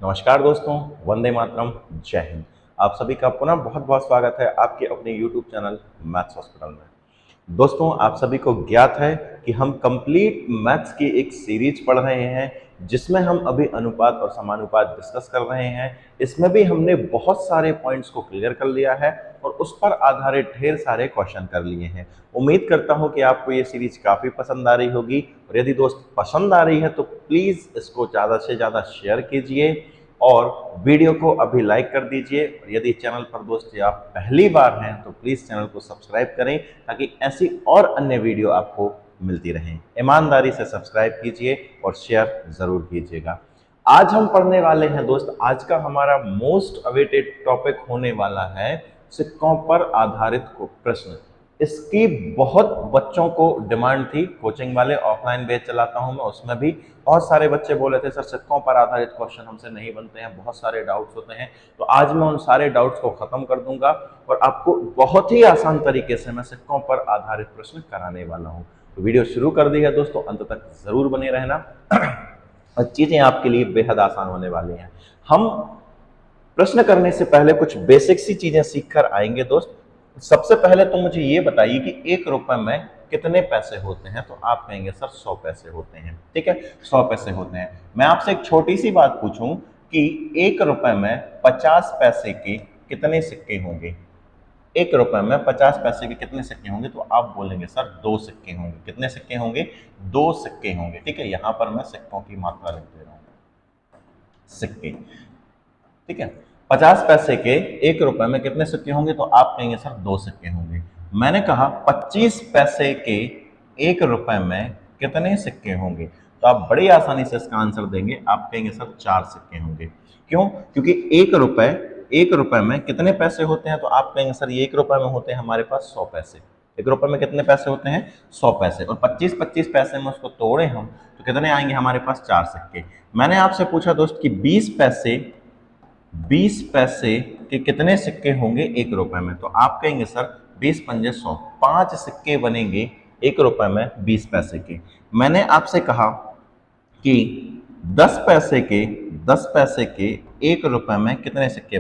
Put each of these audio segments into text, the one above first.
नमस्कार दोस्तों, वंदे मातरम, जय हिंद। आप सभी का पुनः बहुत बहुत स्वागत है आपके अपने YouTube चैनल मैथ्स हॉस्पिटल में। दोस्तों, आप सभी को ज्ञात है कि हम कंप्लीट मैथ्स की एक सीरीज पढ़ रहे हैं जिसमें हम अभी अनुपात और समानुपात डिस्कस कर रहे हैं। इसमें भी हमने बहुत सारे पॉइंट्स को क्लियर कर लिया है और उस पर आधारित ढेर सारे क्वेश्चन कर लिए हैं। उम्मीद करता हूं कि आपको ये सीरीज काफ़ी पसंद आ रही होगी और यदि दोस्त पसंद आ रही है तो प्लीज़ इसको ज़्यादा से ज़्यादा शेयर कीजिए और वीडियो को अभी लाइक कर दीजिए। और यदि चैनल पर दोस्त आप पहली बार हैं तो प्लीज़ चैनल को सब्सक्राइब करें ताकि ऐसी और अन्य वीडियो आपको मिलती रहें। ईमानदारी से सब्सक्राइब कीजिए और शेयर ज़रूर कीजिएगा। आज हम पढ़ने वाले हैं दोस्त, आज का हमारा मोस्ट अवेटेड टॉपिक होने वाला है सिक्कों पर आधारित प्रश्न। इसकी बहुत बच्चों को डिमांड थी। कोचिंग वाले ऑफलाइन बैच चलाता हूं मैं, उसमें भी बहुत सारे बच्चे बोले थे सर सिक्कों पर आधारित क्वेश्चन हमसे नहीं बनते हैं, बहुत सारे डाउट्स होते हैं। तो आज मैं उन सारे डाउट्स को खत्म कर दूंगा और आपको बहुत ही आसान तरीके से मैं सिक्कों पर आधारित प्रश्न कराने वाला हूं। तो वीडियो शुरू कर दी है दोस्तों, अंत तक जरूर बने रहना। चीजें आपके लिए बेहद आसान होने वाली हैं। हम प्रश्न करने से पहले कुछ बेसिक सी चीजें सीख कर आएंगे दोस्त। सबसे पहले तो मुझे ये बताइए कि 1 रुपए में कितने पैसे होते हैं? तो आप कहेंगे सर 100 पैसे होते हैं। ठीक है, 100 पैसे होते हैं। मैं आपसे एक छोटी सी बात पूछूं कि 1 रुपए में 50 पैसे के कितने सिक्के होंगे? 1 रुपए में 50 पैसे के कितने सिक्के होंगे? तो आप बोलेंगे सर 2 सिक्के होंगे। कितने सिक्के होंगे? 2 सिक्के होंगे। ठीक है, यहां पर मैं सिक्कों की मात्रा लिख दे रहा हूं, सिक्के। ठीक है, 50 पैसे के 1 रुपए में कितने सिक्के होंगे? तो आप कहेंगे सर 2 सिक्के होंगे। मैंने कहा 25 पैसे के 1 रुपए में कितने सिक्के होंगे? तो आप बड़ी आसानी से इसका आंसर देंगे, आप कहेंगे सर 4 सिक्के होंगे। क्यों? क्योंकि 1 रुपए में कितने पैसे होते हैं? तो आप कहेंगे सर ये 1 रुपए में होते हैं हमारे पास 100 पैसे। 1 रुपए में कितने पैसे होते हैं? 100 पैसे। और 25-25 पैसे में उसको तोड़े हम तो कितने आएंगे हमारे पास? 4 सिक्के। मैंने आपसे पूछा दोस्त कि 20 पैसे के कितने सिक्के होंगे 1 रुपए में? तो आप कहेंगे सर 20 पंजे 100, 5 सिक्के बनेंगे 1 रुपए में 20 पैसे के। मैंने आपसे कहा कि 10 पैसे के 1 रुपए में कितने सिक्के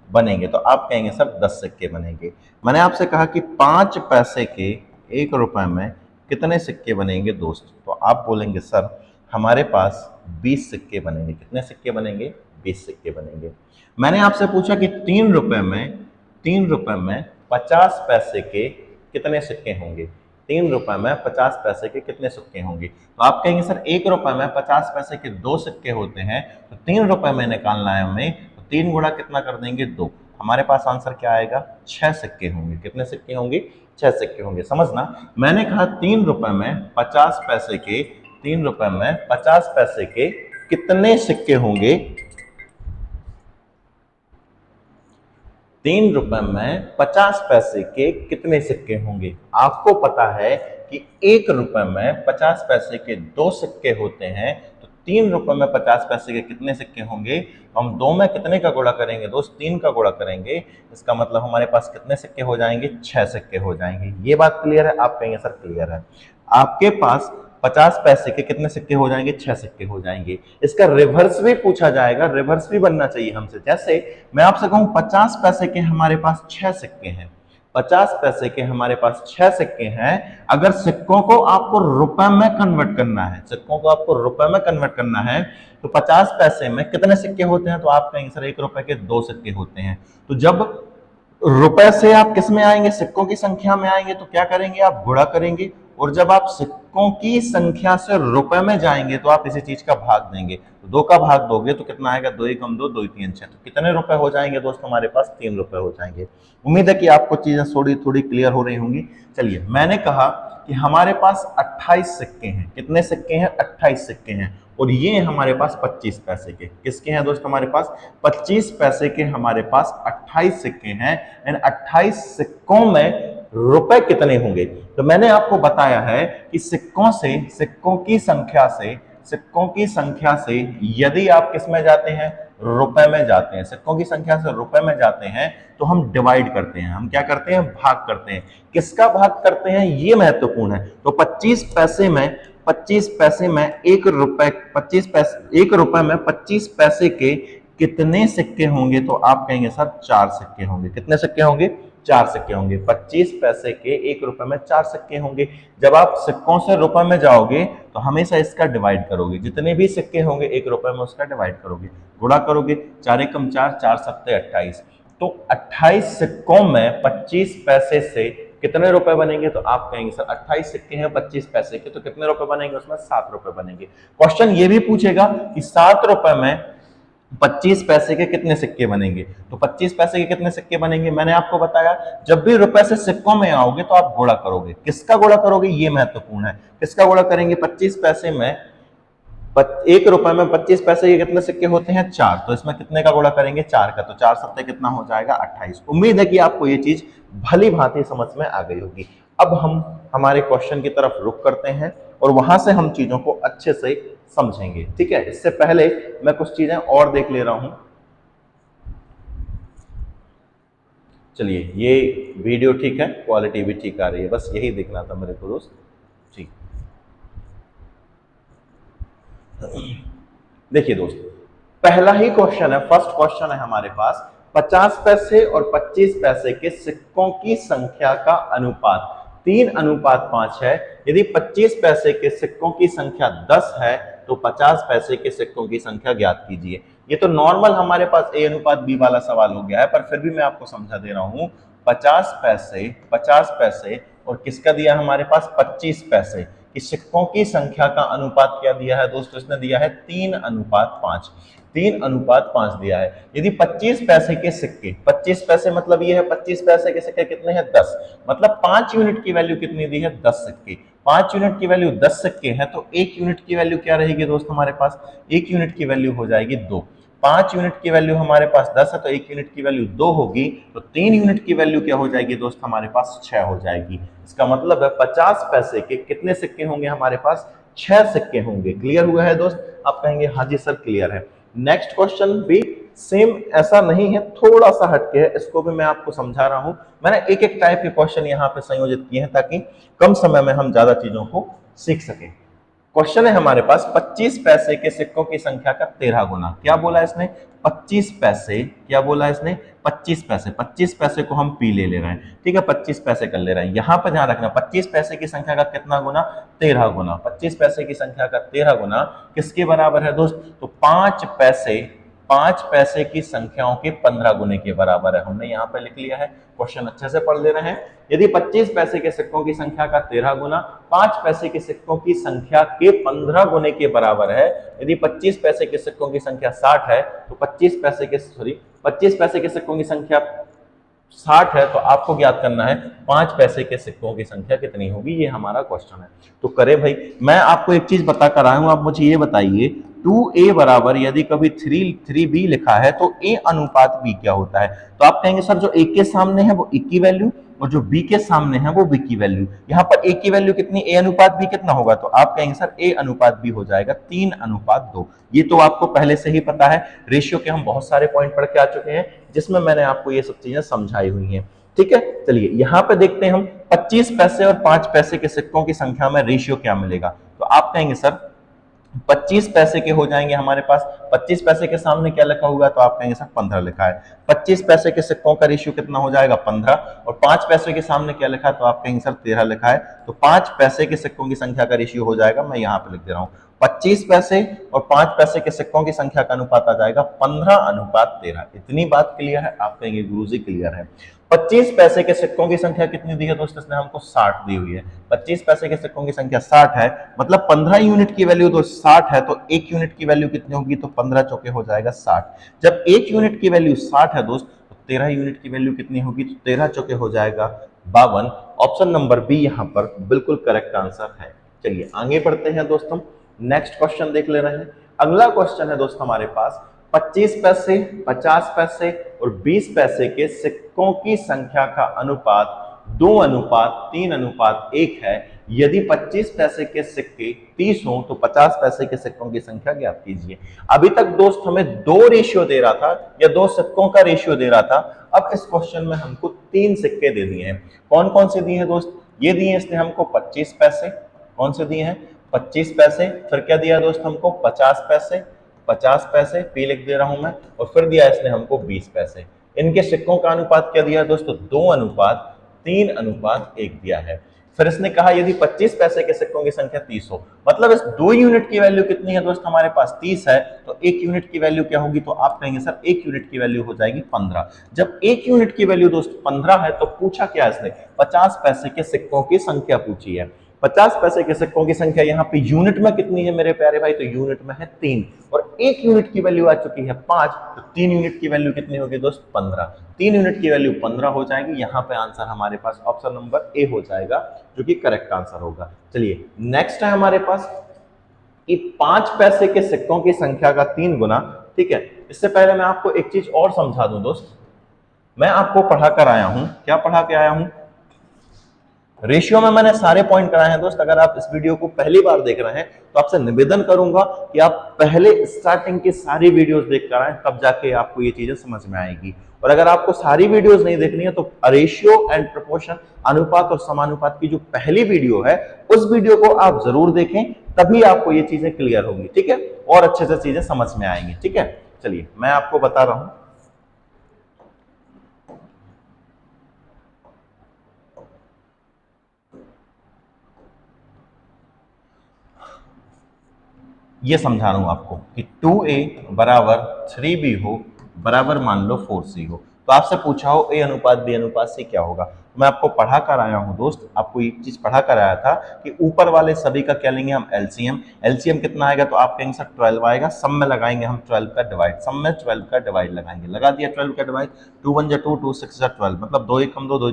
बनेंगे? तो आप कहेंगे सर 10 सिक्के बनेंगे। मैंने आपसे कहा कि 5 पैसे के 1 रुपए में कितने सिक्के बनेंगे दोस्त? तो आप बोलेंगे सर हमारे पास 20 सिक्के बनेंगे। कितने सिक्के बनेंगे? 20 सिक्के बनेंगे। मैंने आपसे पूछा कि 3 रुपए में 50 पैसे के कितने सिक्के होंगे? 3 रुपए में 50 पैसे के कितने सिक्के होंगे? तो आप कहेंगे सर 1 रुपए में 50 पैसे के 2 सिक्के होते हैं, तो 3 रुपए में निकालना है हमें, तो 3 गुणा कितना कर देंगे? 2। हमारे पास आंसर क्या आएगा? 6 सिक्के होंगे। कितने सिक्के होंगे? 6 सिक्के होंगे। समझना, मैंने कहा 3 रुपए में 50 पैसे के 3 रुपए में 50 पैसे के कितने सिक्के होंगे? 3 रुपए में 50 पैसे के कितने सिक्के होंगे? आपको पता है कि 1 रुपए में 50 पैसे के 2 सिक्के होते हैं, तो 3 रुपए में 50 पैसे के कितने सिक्के होंगे? हम 2 में कितने का गुणा करेंगे दोस्त? 3 का गुणा करेंगे। इसका मतलब हमारे पास कितने सिक्के हो जाएंगे? 6 सिक्के हो जाएंगे। ये बात क्लियर है? आप कहेंगे सर क्लियर है। आपके पास 50 पैसे के कितने सिक्के हो जाएंगे? 6 सिक्के हो जाएंगे। इसका रिवर्स भी पूछा जाएगा, रिवर्स भी बनना चाहिए हमसे। जैसे मैं आपसे कहूं 50 पैसे के हमारे पास 6 सिक्के हैं, 50 पैसे के हमारे पास 6 सिक्के हैं। अगर सिक्कों को आपको रुपए में कन्वर्ट करना है, तो 50 पैसे में कितने सिक्के होते हैं? तो आप कहेंगे सर 1 रुपए के 2 सिक्के होते हैं। तो जब रुपए से आप किस में आएंगे? सिक्कों की संख्या में आएंगे, तो क्या करेंगे? आप गुणा करेंगे। और जब आप सिक्कों की संख्या से रुपए में जाएंगे तो आप इसी चीज का भाग देंगे। तो 2 का भाग दोगे तो कितना आएगा? 2 एकम 2, 2 3 6। तो कितने रुपए हो जाएंगे दोस्त? हमारे पास 3 रुपए हो जाएंगे। उम्मीद है कि आपको चीजें थोड़ी क्लियर हो रही होंगी। चलिए, मैंने कहा कि हमारे पास 28 सिक्के हैं। कितने सिक्के हैं? 28 सिक्के हैं। और ये हमारे पास 25 पैसे के। किसके हैं दोस्त? हमारे पास 25 पैसे के हमारे पास 28 सिक्के हैं। इन 28 सिक्कों में रुपए कितने होंगे? तो मैंने आपको बताया है कि सिक्कों की संख्या से यदि आप किस में जाते हैं? रुपए में जाते हैं। सिक्कों की संख्या से रुपए में जाते हैं तो हम डिवाइड करते हैं। हम क्या करते हैं? भाग करते हैं। किसका भाग करते हैं? ये महत्वपूर्ण है। तो 25 पैसे में 25 पैसे में 1 रुपए, 25 पैसे 1 रुपए में 25 पैसे के कितने सिक्के होंगे? तो आप कहेंगे सर 4 सिक्के होंगे। कितने सिक्के होंगे? 4 सिक्के होंगे। 25 पैसे के 1 रुपए में 4 सिक्के होंगे। जब आप सिक्कों से रुपए में जाओगे तो हमेशा इसका डिवाइड करोगे, जितने भी सिक्के होंगे 1 रुपए में उसका डिवाइड करोगे, गुणा करोगे, 4 एकम 4, 4 सत्ते 28। तो 28 सिक्कों में 25 पैसे से कितने रुपए बनेंगे? तो आप कहेंगे सर 28 सिक्के हैं 25 पैसे के, तो कितने रुपए बनेंगे? उसमें 7 रुपए बनेंगे। क्वेश्चन ये भी पूछेगा कि 7 रुपए में 25 पैसे के कितने सिक्के बनेंगे? तो 25 पैसे के कितने सिक्के बनेंगे? मैंने आपको बताया जब भी रुपए से सिक्कों में आओगे तो आप गुणा करोगे। किसका गुणा करोगे? ये महत्वपूर्ण है। किसका गुणा करेंगे? 25 पैसे में 1 रुपए में 25 पैसे के कितने सिक्के होते हैं? 4। तो इसमें कितने का गुणा करेंगे? 4 का। तो 4 सत्ते कितना हो जाएगा? 28। उम्मीद है कि आपको ये चीज भली भांति समझ में आ गई होगी। अब हम हमारे क्वेश्चन की तरफ रुख करते हैं और वहां से हम चीजों को अच्छे से समझेंगे। ठीक है, इससे पहले मैं कुछ चीजें और देख ले रहा हूं। चलिए, ये वीडियो ठीक है, क्वालिटी भी ठीक आ रही है, बस यही देखना था मेरे को दोस्त। ठीक, देखिए दोस्त, पहला ही क्वेश्चन है, फर्स्ट क्वेश्चन है हमारे पास, 50 पैसे और 25 पैसे के सिक्कों की संख्या का अनुपात 3:5 है। यदि 25 पैसे के सिक्कों की संख्या 10 है तो 50 पैसे के सिक्कों की संख्या ज्ञात कीजिए। ये तो नॉर्मल हमारे पास A/B वाला सवाल हो गया है, पर फिर भी मैं आपको समझा दे रहा हूं। 50 पैसे और किसका दिया हमारे पास? 25 पैसे कि सिक्कों की संख्या का अनुपात क्या दिया है दोस्तों? इसने दिया है 3:5। 3:5 दिया है। यदि 25 पैसे के सिक्के, 25 पैसे मतलब ये है 25 पैसे के सिक्के कितने हैं? 10। मतलब 5 यूनिट की वैल्यू कितनी दी है? 10 सिक्के। 5 यूनिट की वैल्यू 10 सिक्के है तो 1 यूनिट की वैल्यू क्या रहेगी दोस्त हमारे पास? 1 यूनिट की वैल्यू हो जाएगी 2। 5 यूनिट की वैल्यू हमारे पास 10 है तो 1 यूनिट की वैल्यू 2 होगी, तो 3 यूनिट की वैल्यू क्या हो जाएगी दोस्त हमारे पास? 6 हो जाएगी। इसका मतलब है 50 पैसे के कितने सिक्के होंगे हमारे पास? 6 सिक्के होंगे। क्लियर हुआ है दोस्त? आप कहेंगे हाँ जी सर क्लियर है। नेक्स्ट क्वेश्चन भी सेम ऐसा नहीं है, थोड़ा सा हटके है, इसको भी मैं आपको समझा रहा हूं। मैंने एक एक टाइप के क्वेश्चन यहाँ पे संयोजित किए हैं ताकि कम समय में हम ज्यादा चीजों को सीख सकें। क्वेश्चन है हमारे पास 25 पैसे के सिक्कों की संख्या का 13 गुना। क्या बोला इसने? 25 पैसे। क्या बोला इसने? 25 पैसे। 25 पैसे को हम पी ले रहे हैं, ठीक है, 25 पैसे कर ले रहे हैं। यहां पर ध्यान रखना 25 पैसे की संख्या का कितना गुना? 13 गुना। 25 पैसे की संख्या का 13 गुना किसके बराबर है दोस्त? तो 5 पैसे की संख्याओं के 15 गुने के बराबर है। हमने यहाँ पे लिख लिया है, क्वेश्चन अच्छे से पढ़ ले रहे हैं। यदि 25 पैसे के सिक्कों की संख्या का 13 गुना 5 पैसे के सिक्कों की संख्या के 15 गुने के बराबर है। यदि 25 पैसे के सिक्कों की संख्या 60 है तो 25 पैसे के सिक्कों की संख्या 60 है तो आपको ज्ञात करना है 5 पैसे के सिक्कों की संख्या कितनी होगी। ये हमारा क्वेश्चन है। तो करे भाई, मैं आपको एक चीज बताकर आया हूं, आप मुझे ये बताइए 2A बराबर यदि कभी 3B लिखा है तो A/B क्या होता है? तो आप कहेंगे सर जो A के सामने है वो A की वैल्यू और जो B के सामने है वो B की वैल्यू। यहाँ पर A की वैल्यू कितनी? A/B कितना होगा? तो आप कहेंगे सर A/B हो जाएगा 3:2। ये तो आपको पहले से ही पता है। रेशियो के हम बहुत सारे पॉइंट पढ़ के आ चुके हैं जिसमें मैंने आपको ये सब चीजें समझाई हुई हैं। ठीक है, चलिए यहाँ पे देखते हैं हम 25 पैसे और 5 पैसे के सिक्कों की संख्या में रेशियो क्या मिलेगा। तो आप कहेंगे सर 25 पैसे के हो जाएंगे हमारे पास, 25 पैसे के सामने क्या लिखा हुआ है? तो आप कहेंगे सर 15 लिखा है। 25 पैसे के सिक्कों का रेशियो कितना हो जाएगा? 15। और 5 पैसे के सामने क्या लिखा है? तो आप कहेंगे सर 13 लिखा है। तो 5 पैसे के सिक्कों की संख्या का रेशियो हो जाएगा, मैं यहाँ पे लिख दे रहा हूँ, 25 पैसे और 5 पैसे के सिक्कों की संख्या का अनुपात आ जाएगा 15:13। इतनी बात क्लियर है? आप कहेंगे गुरुजी क्लियर है। 25 पैसे के सिक्कों की संख्या कितनी दी है दोस्तों? इसने हमको 60 दी हुई है। 25 पैसे के सिक्कों की संख्या 60 है, मतलब 15 यूनिट की वैल्यू तो 60 है, तो 1 यूनिट की वैल्यू कितनी होगी? तो 15 चौके हो जाएगा 60। जब 1 यूनिट की वैल्यू 60 है दोस्त, तो 13 यूनिट की वैल्यू कितनी होगी? तो 13 चौके हो जाएगा 52। ऑप्शन नंबर बी यहाँ पर बिल्कुल करेक्ट आंसर है। चलिए आगे बढ़ते हैं दोस्त, हम नेक्स्ट क्वेश्चन देख ले रहे हैं। अगला क्वेश्चन है दोस्त हमारे पास 25 पैसे, 50 पैसे और 20 पैसे के सिक्कों की संख्या का अनुपात 2:3:1 है। यदि 25 पैसे के सिक्के 30 हो तो 50 पैसे के सिक्कों की संख्या ज्ञात कीजिए। अभी तक दोस्त हमें 2 रेशियो दे रहा था या 2 सिक्कों का रेशियो दे रहा था। अब इस क्वेश्चन में हमको 3 सिक्के दे दिए हैं। कौन कौन से दिए हैं दोस्त? ये दिए इसने हमको 25 पैसे। कौन से दिए हैं? 25 पैसे, फिर क्या दिया दोस्त हमको 50 पैसे, 50 पैसे पी लिख दे रहा हूं मैं, और फिर दिया इसने हमको 20 पैसे। इनके सिक्कों का अनुपात क्या दिया दोस्तों, 2:3:1 दिया है। फिर इसने कहा यदि 25 पैसे के सिक्कों की संख्या 30 हो, मतलब इस 2 यूनिट की वैल्यू कितनी है दोस्त, हमारे पास 30 है, तो 1 यूनिट की वैल्यू क्या होगी, तो आप कहेंगे सर 1 यूनिट की वैल्यू हो जाएगी 15। जब 1 यूनिट की वैल्यू दोस्त 15 है तो पूछा क्या इसने, 50 पैसे के सिक्कों की संख्या पूछी है। 50 पैसे के सिक्कों की संख्या यहाँ पे यूनिट में कितनी है मेरे प्यारे भाई, तो यूनिट में है 3, और 1 यूनिट की वैल्यू आ चुकी है 5, तो 3 यूनिट की वैल्यू कितनी होगी दोस्त, 15। 3 यूनिट की वैल्यू 15 हो जाएगी। यहाँ पे आंसर हमारे पास ऑप्शन नंबर ए हो जाएगा, जो कि करेक्ट आंसर होगा। चलिए नेक्स्ट है हमारे पास कि 5 पैसे के सिक्कों की संख्या का 3 गुना। ठीक है, इससे पहले मैं आपको एक चीज और समझा दूं दोस्त, मैं आपको पढ़ा कर आया हूं, क्या पढ़ा के आया हूं, रेशियो में मैंने सारे पॉइंट कराए हैं दोस्त। अगर आप इस वीडियो को पहली बार देख रहे हैं तो आपसे निवेदन करूंगा कि आप पहले स्टार्टिंग की सारी वीडियोस देख कर आए, तब जाके आपको ये चीजें समझ में आएगी। और अगर आपको सारी वीडियोस नहीं देखनी है तो रेशियो एंड प्रोपोर्शन, अनुपात और समानुपात की जो पहली वीडियो है उस वीडियो को आप जरूर देखें, तभी आपको ये चीजें क्लियर होंगी। ठीक है, और अच्छे से चीजें समझ में आएंगी। ठीक है, चलिए मैं आपको बता रहा हूं, ये समझा रहा हूं आपको कि 2a बराबर 3b हो बराबर मान लो 4c हो, तो आपसे पूछा हो a अनुपात b अनुपात c क्या होगा। मैं आपको पढ़ा कर आया हूं दोस्त, आपको एक चीज पढ़ा कर आया था कि ऊपर वाले सभी का क्या लेंगे हम, एलसीएम। एलसीएम कितना आएगा, तो आप कहेंगे सर 12 आएगा, सब में लगाएंगे हम 12 का डिवाइड, सब में 12 का डिवाइड लगाएंगे, लगा दिया 12 का डिवाइड, 2 1 2 2 6 12, मतलब 2 1 2 2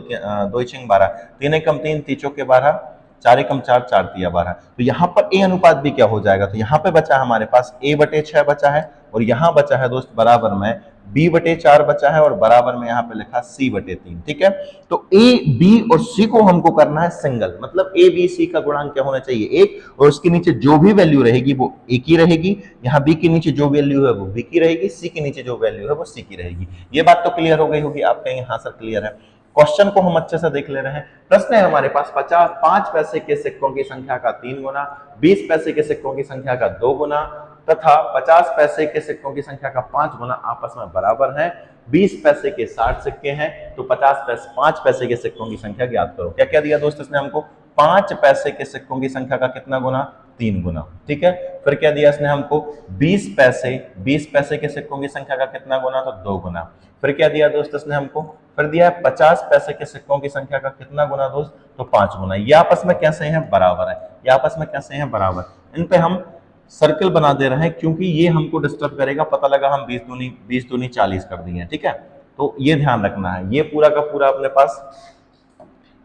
2 6 12, 3 1 3 3 4 12, 4 1 4 4 3 12। तो यहाँ पर ए अनुपात भी क्या हो जाएगा, तो यहाँ पे बचा हमारे पास a/6 बचा है, और यहाँ बचा है दोस्त बराबर में b/4 बचा है, और बराबर में यहाँ पे लिखा c/3। ठीक है, तो a b और c को हमको करना है सिंगल, मतलब a b c का गुणांक क्या होना चाहिए 1, और उसके नीचे जो भी वैल्यू रहेगी वो a की रहेगी, यहाँ b के नीचे जो वैल्यू है वो b की रहेगी, c के नीचे जो वैल्यू है वो c की रहेगी। ये बात तो क्लियर हो गई होगी, आप कहेंगे हाँ सर क्लियर है। क्वेश्चन को हम अच्छे से देख ले रहे हैं। प्रश्न है हमारे पास 5 पैसे के सिक्कों की संख्या का 3 गुना, 20 पैसे के सिक्कों की संख्या का 2 गुना तथा 50 पैसे के सिक्कों की संख्या का 5 गुना आपस में बराबर है। 20 पैसे के 60 सिक्के हैं, तो 5 पैसे के सिक्कों की संख्या ज्ञात करो। क्या क्या दिया दोस्त इसने हमको, 5 पैसे के सिक्कों की संख्या का कितना गुना, 3 गुना। ठीक है, फिर क्या दिया इसने हमको 20 पैसे के सिक्कों की संख्या का कितना गुना, तो 2 गुना। फिर क्या दिया दोस्त इसने हमको, फिर दिया है 50 पैसे के सिक्कों की संख्या का कितना गुना दोस्त, तो 5 गुना। ये आपस में कैसे हैं, बराबर है, ये आपस में कैसे हैं, बराबर। इन पे हम सर्कल बना दे रहे हैं क्योंकि ये हमको डिस्टर्ब करेगा, पता लगा हम 20 दूनी 40 कर दिए। ठीक है, तो ये ध्यान रखना है, ये पूरा का पूरा अपने पास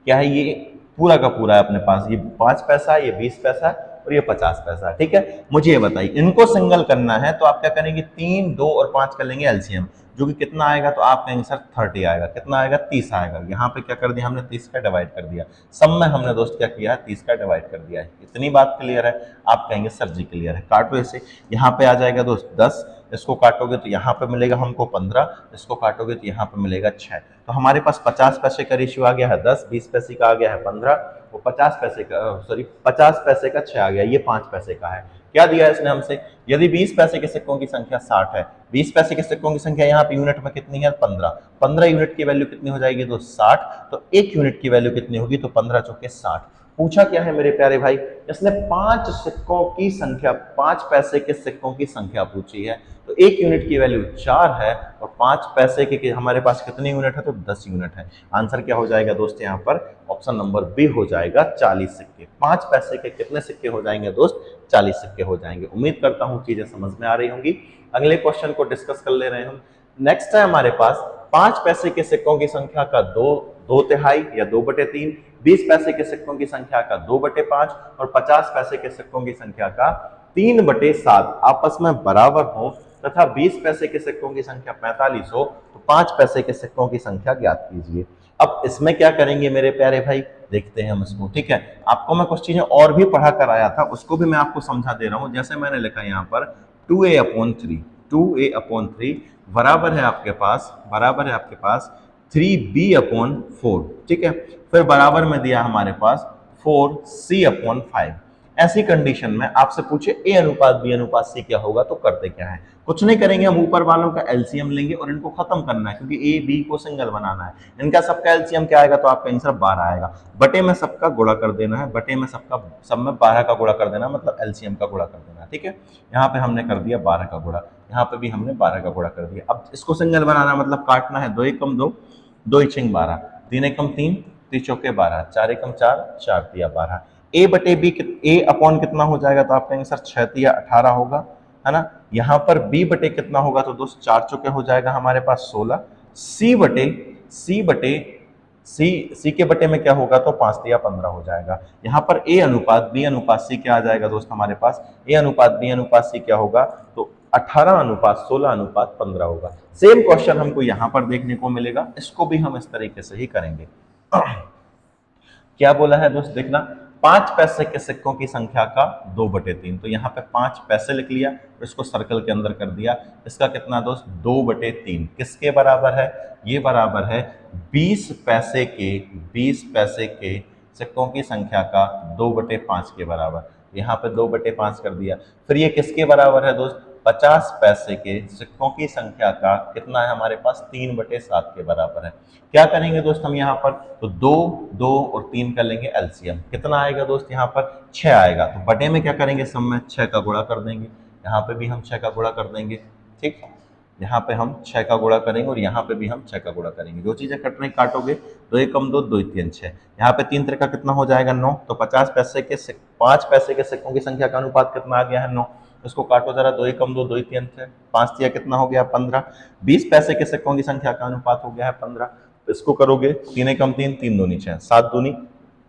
क्या है, ये पूरा का पूरा है अपने पास, ये 5 पैसा, ये 20 पैसा और ये 50 पैसा। ठीक है, मुझे ये बताइए इनको सिंगल करना है तो आप क्या करेंगे, 3 2 और 5 कर लेंगे एलसीएम, जो कि कितना आएगा, तो आप कहेंगे सर 30 आएगा, कितना आएगा 30 आएगा। यहाँ पे क्या कर दिया हमने, 30 का डिवाइड कर दिया, सब में हमने दोस्त क्या किया है, 30 का डिवाइड कर दिया है। इतनी बात क्लियर है, आप कहेंगे सर जी क्लियर है। काटो इसे, यहाँ पे आ जाएगा दोस्त 10, इसको काटोगे तो यहाँ पे मिलेगा हमको 15, इसको काटोगे तो यहाँ पे मिलेगा 6। तो हमारे पास 50 पैसे का रेशियो आ गया है 10, 20 पैसे का आ गया है 15, वो 50 पैसे का 6 आ गया, ये 5 पैसे का है। क्या दिया इसने हमसे, यदि 20 पैसे के सिक्कों की संख्या 60 है, 20 पैसे के सिक्कों की संख्या यहाँ पे यूनिट में कितनी है, 15 यूनिट की वैल्यू कितनी हो जाएगी, तो 60, तो 1 यूनिट की वैल्यू कितनी होगी, तो 15 चौके 60। पूछा क्या है मेरे प्यारे भाई, इसने 5 सिक्कों की संख्या, 5 पैसे के सिक्कों की संख्या पूछी है, तो 1 यूनिट की वैल्यू 4 है, और 5 पैसे के हमारे पास कितने यूनिट है, तो 10 यूनिट है। आंसर क्या हो जाएगा दोस्त, यहाँ पर ऑप्शन नंबर बी हो जाएगा 40 सिक्के। 5 पैसे के कितने सिक्के हो जाएंगे दोस्त, 40 सिक्के हो जाएंगे। उम्मीद करता हूँ चीजें समझ में आ रही होंगी। अगले क्वेश्चन को डिस्कस कर ले रहे हैं हम। नेक्स्ट है हमारे पास 5 पैसे के सिक्कों की संख्या का 2 तिहाई या 2/3, 20 पैसे के सिक्कों की संख्या का 2/5 और 50 पैसे के सिक्कों की संख्या का 3/7 आपस में बराबर हो तथा 20 पैसे के सिक्कों की संख्या 45 हो, तो 5 पैसे के सिक्कों की संख्या ज्ञात कीजिए। अब इसमें क्या करेंगे मेरे प्यारे भाई, देखते हैं हम इसको। ठीक है, आपको मैं कुछ चीजें और भी पढ़ा कर आया था, उसको भी मैं आपको समझा दे रहा हूं। जैसे मैंने लिखा यहाँ पर 2a/3 बराबर है आपके पास 3b/4। ठीक है, फिर बराबर में दिया हमारे पास 4c/5। ऐसी कंडीशन में आपसे पूछे ए अनुपात बी अनुपात सी क्या होगा तो करते क्या है, कुछ नहीं करेंगे, हम ऊपर वालों का एलसीएम लेंगे और इनको खत्म करना है क्योंकि ए बी को सिंगल बनाना है। इनका सबका एलसीएम क्या आएगा तो आपका आंसर 12 आएगा। बटे में सबका गुणा कर देना है, बटे में सबका सब में 12 का गुणा कर देना, मतलब एलसीएम का गुणा कर देना। ठीक है, यहाँ पे हमने कर दिया 12 का गुणा, यहाँ पे भी हमने 12 का गुणा कर दिया। अब इसको सिंगल बनाना मतलब काटना है, 2 एकम 2, 2 इचिंग 12, 3 एकम 3, 3 चौके 12, 4 एकम 4, 4 तिया 12। ए बटे बी ए अपॉन कितना हो जाएगा तो आप कहेंगे सर 6 तिया 18 होगा, है ना। यहाँ पर बी बटे कितना होगा तो दोस्त 4 चौके हो जाएगा हमारे पास 16। सी के बटे में क्या होगा तो 5 तिया 15 हो जाएगा। यहाँ पर ए अनुपात बी अनुपात सी क्या आ जाएगा दोस्त हमारे पास, ए अनुपात बी अनुपात सी क्या होगा तो 18 अनुपात 16 अनुपात 15 होगा। सेम क्वेश्चन हमको यहाँ पर देखने को मिलेगा, इसको भी हम इस तरीके से ही करेंगे। क्या बोला है दोस्त, देखना 5 पैसे के सिक्कों की संख्या का 2/3, तो यहाँ पे 5 पैसे लिख लिया, इसको सर्कल के अंदर कर दिया। इसका कितना दोस्त 2/3 किसके बराबर है, ये बराबर है 20 पैसे के सिक्कों की संख्या का 2/5 के बराबर। यहाँ पे 2/5 कर दिया। फिर ये किसके बराबर है दोस्त, 50 पैसे के सिक्कों की संख्या का कितना है हमारे पास 3/7 के बराबर है। क्या करेंगे दोस्त हम यहाँ पर तो 2 2 और 3 कर लेंगे एलसीएम, कितना आएगा दोस्त यहाँ पर 6 आएगा। तो बटे में क्या करेंगे सब में 6 का गुणा कर देंगे, यहाँ पे भी हम 6 का गुणा कर देंगे। ठीक, यहाँ पे हम 6 का गुणा करेंगे और यहाँ पे भी हम 6 का गुणा करेंगे। जो चीजें कट रही काटोगे, 2 एकम 2, 2 3 6, यहाँ पे 3 त्रिका कितना हो जाएगा 9। तो 5 पैसे के सिक्कों की संख्या का अनुपात कितना आ गया है 9। इसको काटो जरा, 2 एकम 2, 2 3 6, 5 तिया कितना हो गया 15। 20 पैसे के सिक्कों की संख्या का अनुपात हो गया है 15। इसको करोगे 3 एकम 3, 3 दूनी 6, 7 दूनी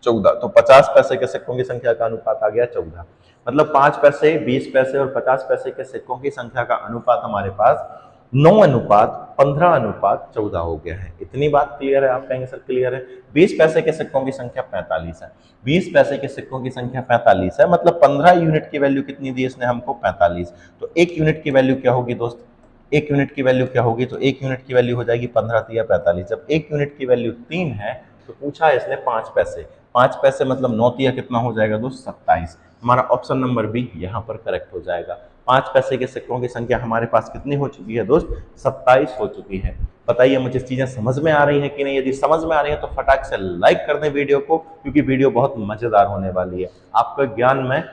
14, तो 50 पैसे के सिक्कों की संख्या का अनुपात आ गया 14। मतलब 5 पैसे 20 पैसे और 50 पैसे के सिक्कों की संख्या का अनुपात हमारे पास 9 अनुपात 15 अनुपात 14 हो गया है। इतनी बात क्लियर है, आप कहेंगे सर क्लियर है। 20 पैसे के सिक्कों की संख्या 45 है, 20 पैसे के सिक्कों की संख्या 45 है, मतलब 15 यूनिट की वैल्यू कितनी दी इसने हमको 45। तो 1 यूनिट की वैल्यू क्या होगी दोस्त, 1 यूनिट की वैल्यू क्या होगी तो 1 यूनिट की वैल्यू हो जाएगी 15 तिया 45। जब 1 यूनिट की वैल्यू 3 है तो पूछा है इसने 5 पैसे, 5 पैसे मतलब 9 तिया कितना हो जाएगा दोस्त 27। हमारा ऑप्शन नंबर बी यहाँ पर करेक्ट हो जाएगा। 5 पैसे के सिक्कों की संख्या हमारे पास कितनी हो चुकी है दोस्त 27 हो चुकी है। बताइए मुझे चीजें समझ में आ रही हैं कि नहीं। यदि समझ में आ रही है तो फटाक से लाइक कर दें वीडियो को, क्योंकि वीडियो बहुत मजेदार होने वाली है, आपका ज्ञान में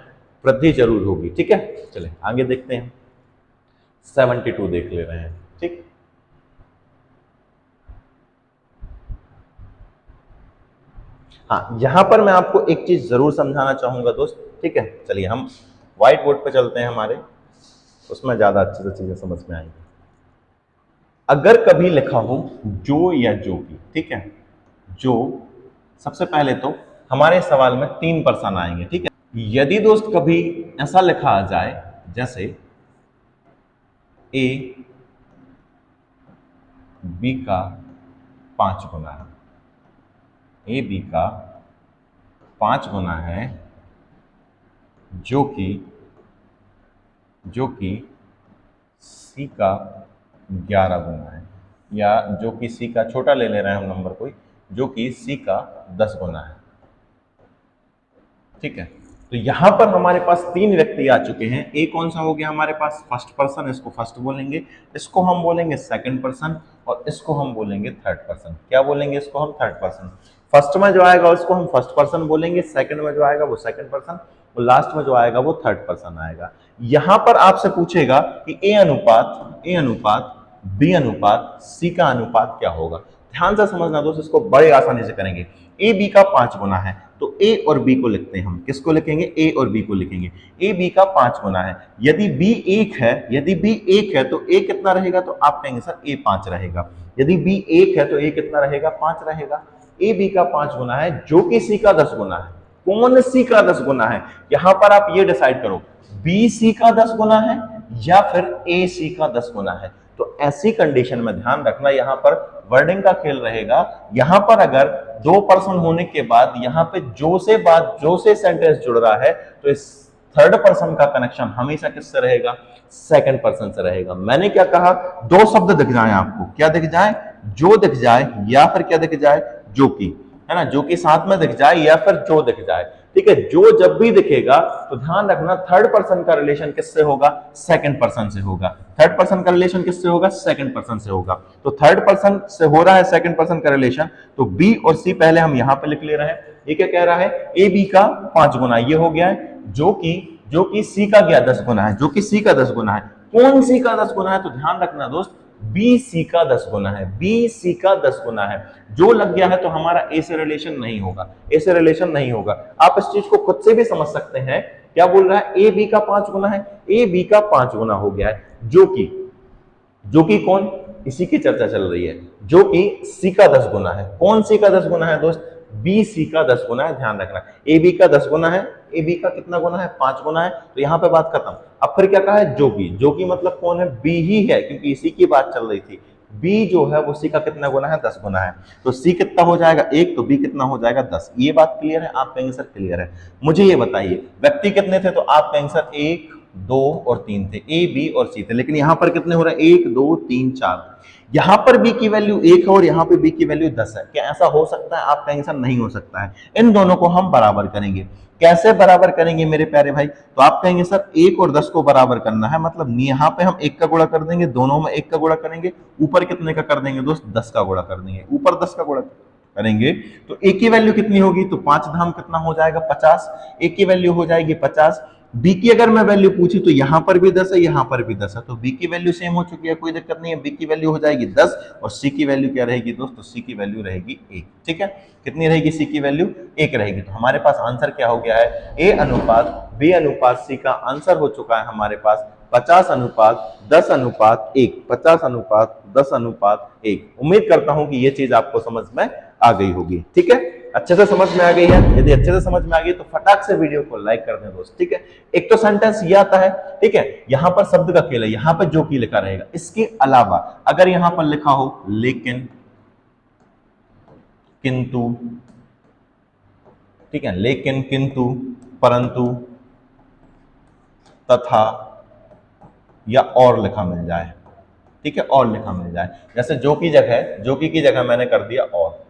वृद्धि जरूर होगी। ठीक है, चले आगे देखते हैं। 72 देख ले रहे हैं। ठीक, हाँ, यहां पर मैं आपको एक चीज जरूर समझाना चाहूंगा दोस्त। ठीक है, चलिए हम व्हाइट बोर्ड पे चलते हैं हमारे, उसमें ज्यादा अच्छे से चीजें समझ में आएंगी। अगर कभी लिखा हो जो या जो की, ठीक है, जो, सबसे पहले तो हमारे सवाल में 3 पर्सन आएंगे। ठीक है, यदि दोस्त कभी ऐसा लिखा आ जाए जैसे ए बी का 5 गुना है, ए बी का 5 गुना है, जो कि सी का 11 गुना है, या जो कि सी का, छोटा ले रहे हैं हम नंबर कोई, जो कि सी का 10 गुना है। ठीक है, तो यहां पर हमारे पास 3 व्यक्ति आ चुके हैं। ए कौन सा हो गया हमारे पास फर्स्ट पर्सन, इसको फर्स्ट बोलेंगे, इसको हम बोलेंगे सेकंड पर्सन, और इसको हम बोलेंगे थर्ड पर्सन। क्या बोलेंगे इसको हम थर्ड पर्सन। फर्स्ट में जो आएगा उसको हम फर्स्ट पर्सन बोलेंगे, सेकंड में जो आएगा वो सेकंड पर्सन, और लास्ट में जो आएगा वो थर्ड पर्सन आएगा। यहां पर आपसे पूछेगा कि ए अनुपात बी अनुपात सी का अनुपात क्या होगा। ध्यान से समझना दोस्त, इसको बड़े आसानी से करेंगे। ए बी का 5 गुना है, तो ए और बी को लिखते हैं हम। किसको लिखेंगे, ए और बी को लिखेंगे। ए बी का 5 गुना है, यदि बी 1 है, तो ए कितना रहेगा तो आप कहेंगे सर ए 5 रहेगा। यदि बी 1 है तो ए कितना रहेगा 5 रहेगा। ए बी का 5 गुना है, जो कि सी का 10 गुना है। कौन सी का 10 गुना है, यहां पर आप ये डिसाइड करो, बी सी का 10 गुना है या फिर ए सी का 10 गुना है। तो ऐसी कंडीशन में ध्यान रखना, यहां पर वर्डिंग का खेल रहेगा। यहां पर अगर 2 पर्सन होने के बाद यहां पे जो से सेंटेंस जुड़ रहा है, तो इस थर्ड पर्सन का कनेक्शन हमेशा किससे रहेगा, सेकंड पर्सन से रहेगा। मैंने क्या कहा, 2 शब्द दिख जाए आपको, क्या दिख जाए, जो दिख जाए या फिर क्या दिख जाए, जो की, है ना, जो कि साथ में दिख जाए या फिर जो दिख जाए। ठीक है। जो जब भी दिखेगा तो ध्यान रखना थर्ड पर्सन का रिलेशन किससे होगा, सेकंड पर्सन से होगा। थर्ड पर्सन का रिलेशन किससे होगा, सेकंड पर्सन से होगा। तो थर्ड पर्सन से हो रहा है सेकंड पर्सन का रिलेशन, तो बी और सी पहले हम यहां पे लिख ले रहे हैं। ये क्या कह रहा है, ए बी का 5 गुना ये हो गया है, जो कि सी का क्या 10 गुना है, जो कि सी का 10 गुना है। कौन सी का 10 गुना है, तो ध्यान रखना दोस्त, बी सी का 10 गुना है, बी सी का 10 गुना है। जो लग गया है तो हमारा ए से रिलेशन नहीं होगा, ए से रिलेशन नहीं होगा। आप इस चीज को खुद से भी समझ सकते हैं। क्या बोल रहा है, ए बी का 5 गुना है, ए बी का 5 गुना हो गया है, जो कि कौन, इसी की चर्चा चल रही है, जो कि सी का 10 गुना है। कौन सी का 10 गुना है दोस्त, बी सी का 10 गुना है। ध्यान रखना, ए बी का 10 गुना है, ए बी का कितना गुना है, 5 गुना है। तो यहां पे बात खत्म। अब फिर क्या कहा है, जो कि मतलब कौन है, बी ही है, क्योंकि इसी की बात चल रही थी। बी जो है वो सी का कितना गुना है, 10 गुना है। तो सी कितना हो जाएगा 1, तो बी कितना हो जाएगा 10। ये बात क्लियर है, आप कहेंगे सर क्लियर है। मुझे ये बताइए व्यक्ति कितने थे, तो आप कहेंगे सर 1 2 और 3 थे, ए बी और सी थे। लेकिन यहां पर कितने हो रहे हैं, 1 2 3 4। यहां पर बी की वैल्यू 1 है और यहां पे बी की वैल्यू 10 है। क्या ऐसा हो सकता है, आप कहेंगे सर नहीं हो सकता है। इन दोनों को हम बराबर करेंगे। कैसे बराबर करेंगे मेरे प्यारे भाई, तो आप कहेंगे सर 1 और 10 को बराबर करना है, मतलब यहां पे हम 1 का गुणा कर देंगे, दोनों में 1 का गुणा करेंगे, ऊपर कितने का कर देंगे दोस्त, 10 का गुणा कर देंगे, ऊपर 10 का गुणा करेंगे। तो ए की वैल्यू कितनी होगी, तो 5 धाम कितना हो जाएगा 50, ए की वैल्यू हो जाएगी 50। बी की अगर मैं वैल्यू पूछी तो यहां पर भी 10 है, यहां पर भी 10 है, तो बी की वैल्यू सेम हो चुकी है, कोई दिक्कत नहीं है। बी की वैल्यू हो जाएगी 10 और सी की वैल्यू क्या रहेगी दोस्तों, सी की वैल्यू रहेगी 1। ठीक है, कितनी रहेगी, सी की वैल्यू 1 रहेगी। तो हमारे पास आंसर क्या हो गया है, ए अनुपात बी अनुपात सी का आंसर हो चुका है हमारे पास 50 अनुपात 10 अनुपात 1, 50 अनुपात 10 अनुपात 1। उम्मीद करता हूं कि ये चीज आपको समझ में आ गई होगी। ठीक है, अच्छे से समझ में आ गई है। यदि अच्छे से समझ में आ गई तो फटाक से वीडियो को लाइक कर दें दोस्त। ठीक है, एक तो सेंटेंस ये आता है, ठीक है, यहां पर शब्द का खेल है, यहां पर जो की लिखा रहेगा। इसके अलावा अगर यहां पर लिखा हो लेकिन, किंतु, ठीक है, लेकिन, किंतु, परंतु, तथा या और लिखा मिल जाए, ठीक है, और लिखा मिल जाए, जैसे जो की जगह मैंने कर दिया और,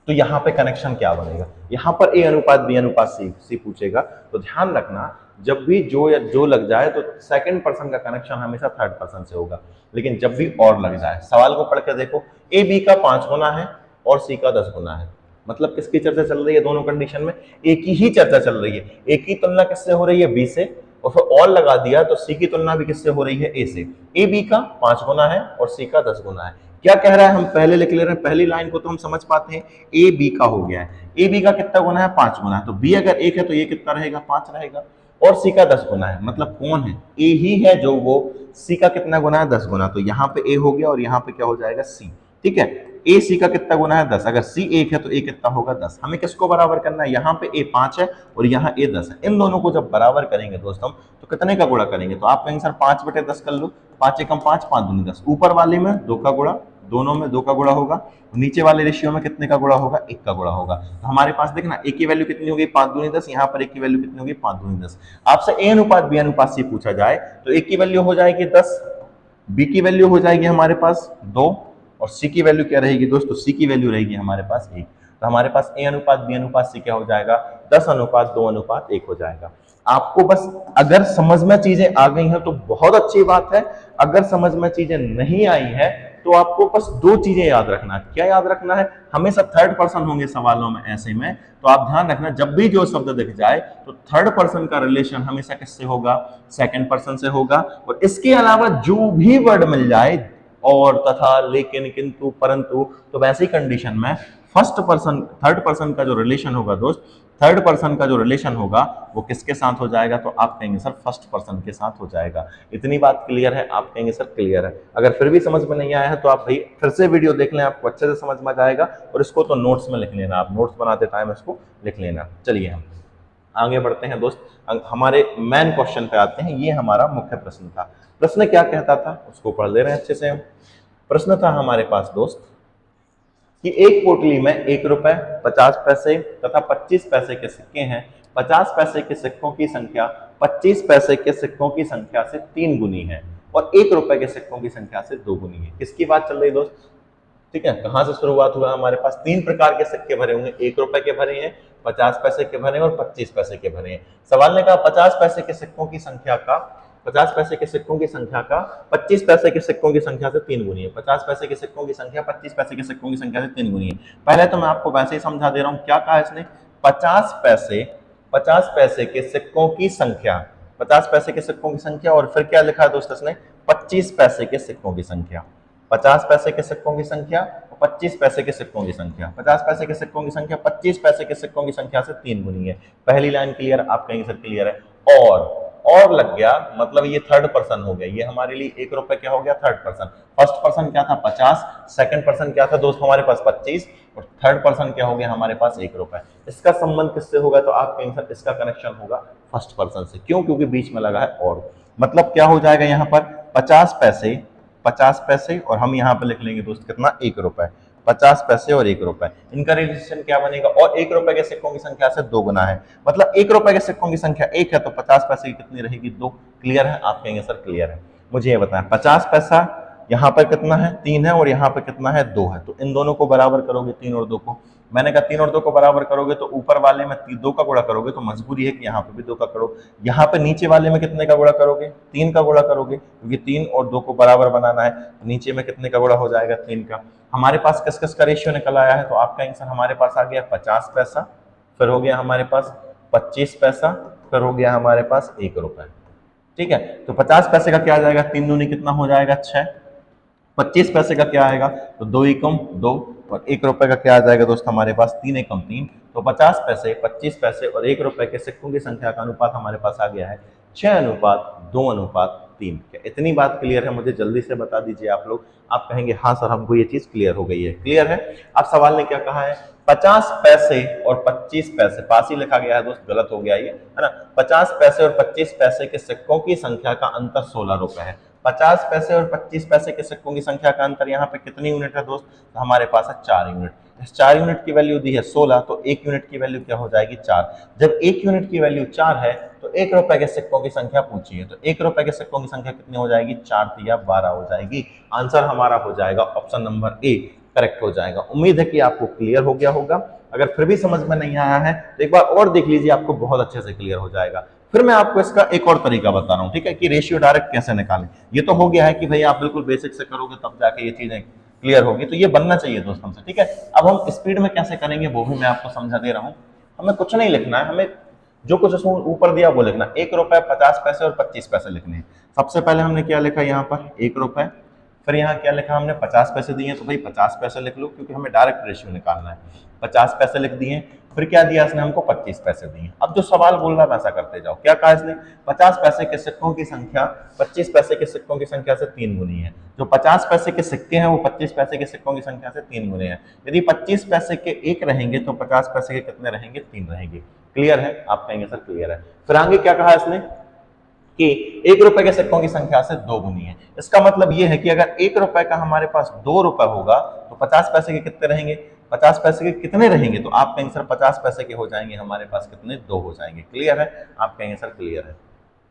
तो यहां पे कनेक्शन क्या बनेगा, यहां पर ए अनुपात बी अनुपात सी पूछेगा। तो ध्यान रखना, जब भी जो या जो लग जाए तो सेकंड पर्सन का कनेक्शन हमेशा थर्ड पर्सन से होगा। लेकिन जब भी और लग जाए, सवाल को पढ़ के देखो, ए बी का 5 गुना है और सी का 10 गुना है, मतलब किसकी चर्चा चल रही है, दोनों कंडीशन में एक ही चर्चा चल रही है। एक ही तुलना किससे हो रही है, बी से, और फिर और लगा दिया तो सी की तुलना भी किससे हो रही है, ए से। ए बी का 5 गुना है और सी का 10 गुना है। क्या कह रहा है, हम पहले लिख ले रहे हैं, पहली लाइन को तो हम समझ पाते हैं, ए बी का हो गया है, ए बी का कितना गुना है, 5 गुना है, तो बी अगर 1 है तो ये कितना रहेगा, 5 रहेगा, और सी का 10 गुना है, मतलब कौन है, ए ही है जो वो सी का कितना गुना है, 10 गुना, तो यहाँ पे ए हो गया और यहाँ पे क्या हो जाएगा, सी। ठीक है, ए सी का कितना गुना है, 10, अगर सी 1 है तो ए कितना होगा, 10। हमें किसको बराबर करना है, यहाँ पे ए 5 है और यहाँ ए 10 है। इन दोनों को जब बराबर करेंगे दोस्तों तो कितने का गुणा करेंगे, तो आप कहेंगे सर 5/10 कर लो, 5 एकम 5, 5 दूनी 10, ऊपर वाले में 2 का गुणा, दोनों में 2 का गुणा होगा, नीचे वाले रेशियो में कितने का गुणा होगा, 1 का गुणा होगा। तो हमारे पास देखना ए की वैल्यू कितनी होगी, 5 दूनी 10, यहाँ पर ए की वैल्यू कितनी होगी, 5 दूनी 10। आपसे ए अनुपात बी अनुपात सी पूछा जाए तो ए की वैल्यू हो जाएगी 10, बी की वैल्यू हो जाएगी हमारे पास 2 और सी की वैल्यू क्या रहेगी दोस्तों, सी की वैल्यू रहेगी हमारे पास 1। तो हमारे पास ए अनुपात बी अनुपात सी क्या हो जाएगा, 10 अनुपात 2 अनुपात 1 हो जाएगा। आपको बस अगर समझ में चीजें आ गई हैं तो बहुत अच्छी बात है, अगर समझ में चीजें नहीं आई है तो आपको बस 2 चीजें याद रखना है। क्या याद रखना है, हमेशा थर्ड पर्सन होंगे सवालों में ऐसे में, तो आप ध्यान रखना जब भी जो शब्द दिख जाए तो थर्ड पर्सन का रिलेशन हमेशा किससे होगा, सेकंड पर्सन से होगा। और इसके अलावा जो भी वर्ड मिल जाए, और, तथा, लेकिन, किंतु, परंतु, तो वैसी कंडीशन में फर्स्ट पर्सन थर्ड पर्सन का जो रिलेशन होगा दोस्त, थर्ड पर्सन का जो रिलेशन होगा वो किसके साथ हो जाएगा, तो आप कहेंगे सर फर्स्ट पर्सन के साथ हो जाएगा। इतनी बात क्लियर है, आप कहेंगे सर क्लियर है। अगर फिर भी समझ में नहीं आया है तो आप भाई फिर से वीडियो देख लें, आपको अच्छे से समझ में आ जाएगा। और इसको तो नोट्स में लिख लेना, आप नोट्स बनाते टाइम इसको लिख लेना। चलिए हम आगे बढ़ते हैं दोस्त, हमारे मेन क्वेश्चन पे आते हैं। ये हमारा मुख्य प्रश्न था। प्रश्न क्या कहता था उसको पढ़ ले रहे हैं अच्छे से हम। प्रश्न था हमारे पास दोस्त कि एक पोटली में 1 रुपए 50 पैसे तथा 25 पैसे के सिक्के हैं। 50 पैसे के सिक्कों की संख्या 25 पैसे के सिक्कों की संख्या से 3 गुनी है और 1 रुपए के सिक्कों की संख्या से 2 गुनी है। किसकी बात चल रही दोस्त, ठीक है, कहां से शुरुआत हुआ? हमारे पास 3 प्रकार के सिक्के भरे होंगे, 1 रुपए के भरे हैं, 50 पैसे के भरे हैं और 25 पैसे के भरे हैं। सवाल ने कहा 50 पैसे के सिक्कों की संख्या का 50 पैसे के सिक्कों की संख्या का 25 पैसे के सिक्कों की संख्या से 3 गुनी है। 50 पैसे के सिक्कों की संख्या 25 पैसे के सिक्कों की संख्या से 3 गुनी है। पहले तो मैं आपको वैसे ही समझा दे रहा हूं, क्या कहा इसने? 50 पैसे के सिक्कों की संख्या, 50 पैसे के सिक्कों की संख्या, और फिर क्या लिखा है दोस्त इसने? 25 पैसे के सिक्कों की संख्या। 50 पैसे के सिक्कों की संख्या और 25 पैसे के सिक्कों की संख्या। 50 पैसे के सिक्कों की संख्या 25 पैसे के सिक्कों की संख्या से 3 गुनी है। पहली लाइन क्लियर? आप कहेंगे सर क्लियर है। और लग गया, मतलब ये थर्ड पर्सन हो गया, ये हमारे लिए 1 रुपए क्या हो गया? Third person. फर्स्ट पर्सन क्या था? 50, सेकंड पर्सन क्या था दोस्त हमारे पास? 25, और थर्ड पर्सन क्या हो गया हमारे पास? 1 रुपए। इसका संबंध किससे होगा? तो आप कहेंगे सर इसका कनेक्शन होगा फर्स्ट पर्सन से। क्यों? क्योंकि बीच में लगा है और। मतलब क्या हो जाएगा यहाँ पर? 50 पैसे और हम यहाँ पे लिख लेंगे दोस्त कितना? 1 रुपए। 50 पैसे और 1 रुपए, इनका रिलेशन क्या बनेगा? और 1 रुपए के सिक्कों की संख्या से 2 गुना है, मतलब 1 रुपए के सिक्कों की संख्या 1 है तो 50 पैसे की कितनी रहेगी? 2। क्लियर है? आप कहेंगे सर क्लियर है। मुझे ये बताएं, 50 पैसा यहाँ पर कितना है? 3 है, और यहाँ पर कितना है? 2 है। तो इन दोनों को बराबर करोगे, 3 और 2 को। मैंने कहा 3 और 2 को बराबर करोगे तो ऊपर वाले में 2 का गुणा करोगे तो मजबूरी है कि यहाँ पे भी 2 का करो। यहाँ पे नीचे वाले में कितने का गुणा करोगे? 3 का गुणा करोगे, क्योंकि 3 और 2 को बराबर बनाना है। तो नीचे में कितने का गुणा हो जाएगा? 3 का। हमारे पास किस किस का रेशियो निकल आया है? तो आप कहेंगे सर हमारे पास आ गया 50 पैसा, फिर हो गया हमारे पास 25 पैसा, फिर हो गया हमारे पास 1 रुपए। ठीक है, तो 50 पैसे का क्या आ जाएगा? 3 दूनी कितना हो जाएगा? 6। 25 पैसे का क्या आएगा? तो 2 एकम 2, और 1 रुपए का क्या आ जाएगा दोस्त हमारे पास? 3 एकम 3। तो 50 पैसे, 25 पैसे और 1 रुपए के सिक्कों की संख्या का अनुपात हमारे पास आ गया है 6:2:3। क्या इतनी बात क्लियर है? मुझे जल्दी से बता दीजिए आप लोग। आप कहेंगे हाँ सर हमको ये चीज क्लियर हो गई है। क्लियर है? अब सवाल ने क्या कहा है? 50 पैसे और 25 पैसे, पास ही लिखा गया है दोस्त, गलत हो गया ये, है ना। 50 पैसे और 25 पैसे के सिक्कों की संख्या का अंतर 16 रुपए है। 50 पैसे और 25 पैसे के सिक्कों की संख्या का अंतर यहाँ पे कितनी यूनिट है दोस्त? तो हमारे पास है 4 यूनिट। इस 4 यूनिट की वैल्यू दी है 16, तो 1 यूनिट की वैल्यू क्या हो जाएगी? 4। जब 1 यूनिट की वैल्यू 4 है तो 1 रुपए के सिक्कों की संख्या पूछी है, तो 1 रुपए के सिक्कों की संख्या कितनी हो जाएगी? 4 या 12 हो जाएगी। आंसर हमारा हो जाएगा ऑप्शन नंबर ए, करेक्ट हो जाएगा। उम्मीद है कि आपको क्लियर हो गया होगा। अगर फिर भी समझ में नहीं आया है तो एक बार और देख लीजिए, आपको बहुत अच्छे से क्लियर हो जाएगा। फिर मैं आपको इसका एक और तरीका बता रहा हूं, ठीक है, कि रेशियो डायरेक्ट कैसे निकालें। ये तो हो गया है कि भाई आप बिल्कुल बेसिक से करोगे तब जाके ये चीजें क्लियर होगी, तो ये बनना चाहिए दोस्त हमसे, ठीक है। अब हम स्पीड में कैसे करेंगे वो भी मैं आपको समझा दे रहा हूँ। हमें कुछ नहीं लिखना है, हमें जो कुछ उसमें ऊपर दिया वो लिखना। 1 रुपए, 50 पैसे और 25 पैसे लिखने हैं। सबसे पहले हमने क्या लिखा यहाँ पर? 1 रुपए। फिर यहाँ क्या लिखा हमने? 50 पैसे दिए, तो भाई 50 पैसे लिख लो, क्योंकि हमें डायरेक्ट रेशियो निकालना है। 50 पैसे लिख दिए। फिर क्या दिया इसने हमको? 25 पैसे दिए। अब जो सवाल बोल रहा है वैसा करते जाओ। क्या कहा इसने? 50 पैसे के सिक्कों की संख्या 25 पैसे के सिक्कों की संख्या से 3 गुनी है। जो 50 पैसे के सिक्के हैं वो 25 पैसे के सिक्कों की संख्या से 3 गुने हैं। यदि 25 पैसे के 1 रहेंगे तो 50 पैसे के कितने रहेंगे? 3 रहेंगे। क्लियर है? आप कहेंगे सर क्लियर है। फिर आगे क्या कहा इसने कि 1 रुपए के सिक्कों की संख्या से 2 गुनी है। इसका मतलब यह है कि अगर 1 रुपए का हमारे पास 2 रुपए होगा तो 50 पैसे के कितने रहेंगे? 50 पैसे के कितने रहेंगे? तो आप कहेंगे सर 50 पैसे के हो जाएंगे हमारे पास कितने? 2 हो जाएंगे। क्लियर है? आप कहेंगे सर क्लियर है।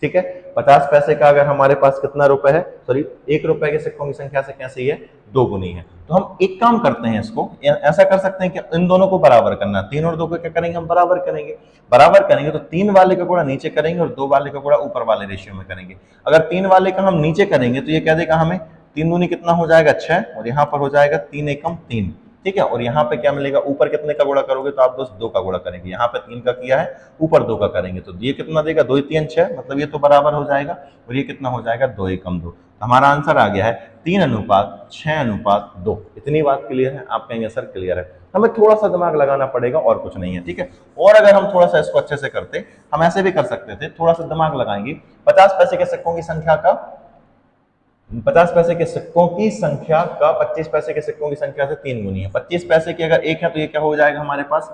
ठीक है, 50 पैसे का अगर हमारे पास कितना रुपए है, सॉरी 1 रुपए के सिक्कों की संख्या से कैसे है? 2 गुनी है। तो हम एक काम करते हैं, इसको ऐसा कर सकते हैं कि इन दोनों को बराबर करना। 3 और 2 को क्या करेंगे? हम बराबर करेंगे। बराबर करेंगे तो 3 वाले का गुणा नीचे करेंगे और 2 वाले का गुणा ऊपर वाले रेशियो में करेंगे। अगर 3 वाले का हम नीचे करेंगे तो ये क्या देगा हमें? 3 दूनी कितना हो जाएगा? 6, और यहाँ पर हो जाएगा 3 एकम 3। ठीक है, और यहाँ पे क्या मिलेगा? ऊपर कितने का गुणा करोगे? तो आप दोस्त 2 का गुणा करेंगे। यहाँ पे 3 का किया है, ऊपर 2 का करेंगे तो ये कितना देगा? 2 3 6, मतलब ये तो बराबर हो जाएगा। और ये कितना हो जाएगा? 2 एकम 2। हमारा आंसर आ गया है 3:6:2। इतनी बात क्लियर है? आप कहेंगे सर क्लियर है। हमें थोड़ा सा दिमाग लगाना पड़ेगा और कुछ नहीं है, ठीक है। और अगर हम थोड़ा सा इसको अच्छे से करते, हम ऐसे भी कर सकते थे, थोड़ा सा दिमाग लगाएंगे। 50 पैसे के सिक्कों की संख्या का 50 पैसे के सिक्कों की संख्या का 25 पैसे के सिक्कों की संख्या से 3 गुनी है। 25 पैसे की अगर 1 है तो ये क्या हो जाएगा हमारे पास?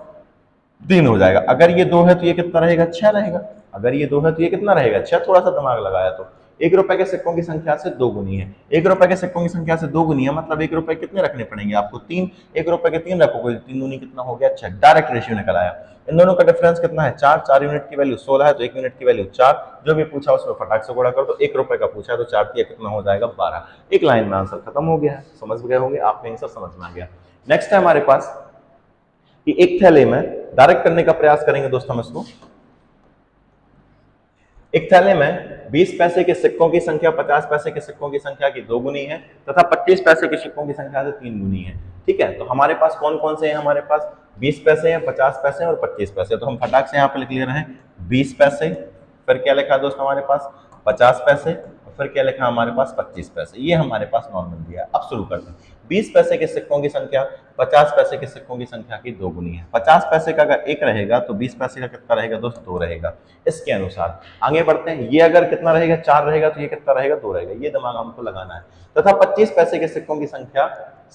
3 हो जाएगा। अगर ये 2 है तो ये कितना रहेगा? 6 रहेगा। अगर ये 2 है तो ये कितना रहेगा? 6। थोड़ा सा दिमाग लगाया तो 1 रुपए के सिक्कों की संख्या से 2 गुनी है। 1 रुपए के सिक्कों की संख्या से 2 गुनी है मतलब 1 रुपए कितने रखने पड़ेंगे आपको? 3। 1 रुपए के 3 रखोगे, 3 दूनी कितना हो गया? 6। डायरेक्ट रेशियो निकल आया। इन दोनों का डिफरेंस कितना है? 4। 4 यूनिट की वैल्यू 16 है तो 1 यूनिट की वैल्यू 4। जो भी पूछा उसमें फटाक से गुणा कर दो। 1 रुपए का पूछा है तो 4 दिया, कितना हो जाएगा? 12। एक लाइन में आंसर खत्म हो गया है। समझ गए होंगे, आपका आंसर समझ में आ गया। नेक्स्ट है हमारे पास कि एक थैले में डायरेक्ट करने का प्रयास करेंगे दोस्तों हम इसको। एक थैले में 20 पैसे के सिक्कों की संख्या 50 पैसे के सिक्कों की संख्या की 2 गुनी है तथा 25 पैसे के सिक्कों की संख्या से 3 गुनी है। ठीक है, तो हमारे पास कौन कौन से हैं? हमारे पास 20 पैसे हैं, 50 पैसे हैं और 25 पैसे। तो हम फटाक से यहाँ पे लिख ले रहे हैं 20 पैसे, फिर क्या लिखा दोस्त हमारे पास? 50 पैसे, और फिर क्या लिखा हमारे पास? 25 पैसे। ये हमारे पास नॉर्मल दिया है। अब शुरू करते हैं। 20 पैसे के सिक्कों की संख्या 50 पैसे के सिक्कों की संख्या की 2 गुनी है। 50 पैसे का अगर 1 रहेगा तो 20 पैसे का कितना रहेगा दोस्त? 2 रहेगा। इसके अनुसार आगे बढ़ते हैं। ये अगर कितना रहेगा? 4 रहेगा तो ये कितना रहेगा? 2 रहेगा। ये दिमाग हमको लगाना है। तथा 25 पैसे के सिक्कों की संख्या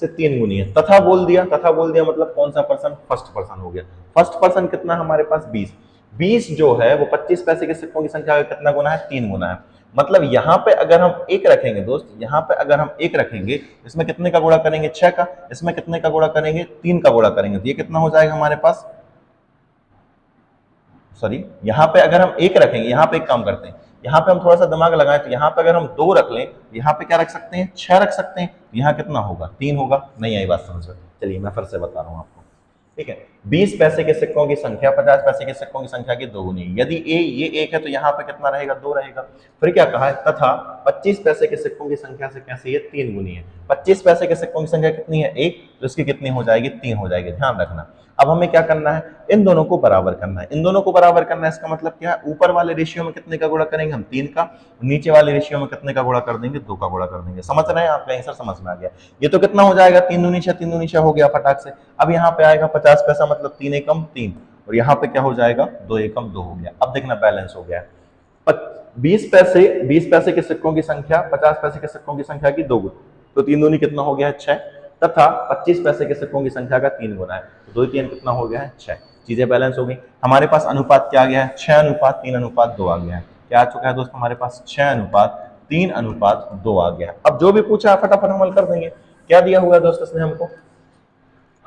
से 3 गुनी है। तथा बोल दिया, तथा बोल दिया मतलब कौन सा पर्सन? फर्स्ट पर्सन हो गया। फर्स्ट पर्सन कितना है हमारे पास? 20। 20 जो है वो 25 पैसे के सिक्कों की संख्या का कितना गुना है? 3 गुना है। मतलब यहाँ पे अगर हम 1 रखेंगे दोस्त, यहाँ पे अगर हम 1 रखेंगे, इसमें कितने का गुणा करेंगे? 6 का। इसमें कितने का गुणा करेंगे? 3 का गुणा करेंगे। तो ये कितना हो जाएगा हमारे पास? सॉरी, यहाँ पे अगर हम 1 रखेंगे, यहाँ पे एक काम करते हैं, यहाँ पे हम थोड़ा सा दिमाग लगाएं तो यहाँ पे अगर हम 2 रख लें, यहाँ पे क्या रख सकते हैं? 6 रख सकते हैं। यहाँ कितना होगा? 3 होगा। नहीं आई बात समझ में? चलिए मैं फिर से बता रहा हूँ आपको। ठीक है, 20 पैसे के सिक्कों की संख्या 50 पैसे के सिक्कों की संख्या की 2 गुनी। यदि ये 1 है तो यहाँ पे कितना रहेगा? 2 रहेगा। फिर क्या कहा है? तथा 25 पैसे के सिक्कों की संख्या से कैसे? ये 3 गुनी है। 25 पैसे के सिक्कों की संख्या कितनी है? 1, तो इसकी कितनी हो जाएगी? 3 हो जाएगी। ध्यान रखना। अब हमें क्या करना है? इन दोनों को बराबर करना है। इन दोनों को बराबर करना है, इसका मतलब क्या है? ऊपर वाले रेशियो में कितने का गुणा करेंगे हम? 3 का। नीचे वाले रेशियो में कितने का गुणा कर देंगे? 2 का गुणा कर देंगे। समझ रहे हैं? आपका आंसर समझ में आ गया। ये तो कितना हो जाएगा? 3 दूनी 6, 3 दूनी 6 हो गया फटाक से। अब यहाँ पे आएगा 50 पैसा मतलब 3 एकम 3, और यहाँ पे क्या हो जाएगा? 2 एकम 2 हो गया। अब देखना बैलेंस हो गया। 20 पैसे के सिक्कों की संख्या 50 पैसे के सिक्कों की संख्या की 2 गुनी, तो 3 दूनी कितना हो गया है? 6, तथा 25 पैसे के सिक्कों की संख्या का 3 गुना है, तो 2 3 कितना हो गया है? 6। चीजें बैलेंस हो गई। हमारे पास अनुपात क्या आ गया है? 6:3:2 आ गया है। क्या आ चुका है दोस्त हमारे पास? 6:3:2 आ गया है। अब जो भी पूछा फटाफट हम हल कर देंगे। क्या दिया हुआ है दोस्त इसने हमको?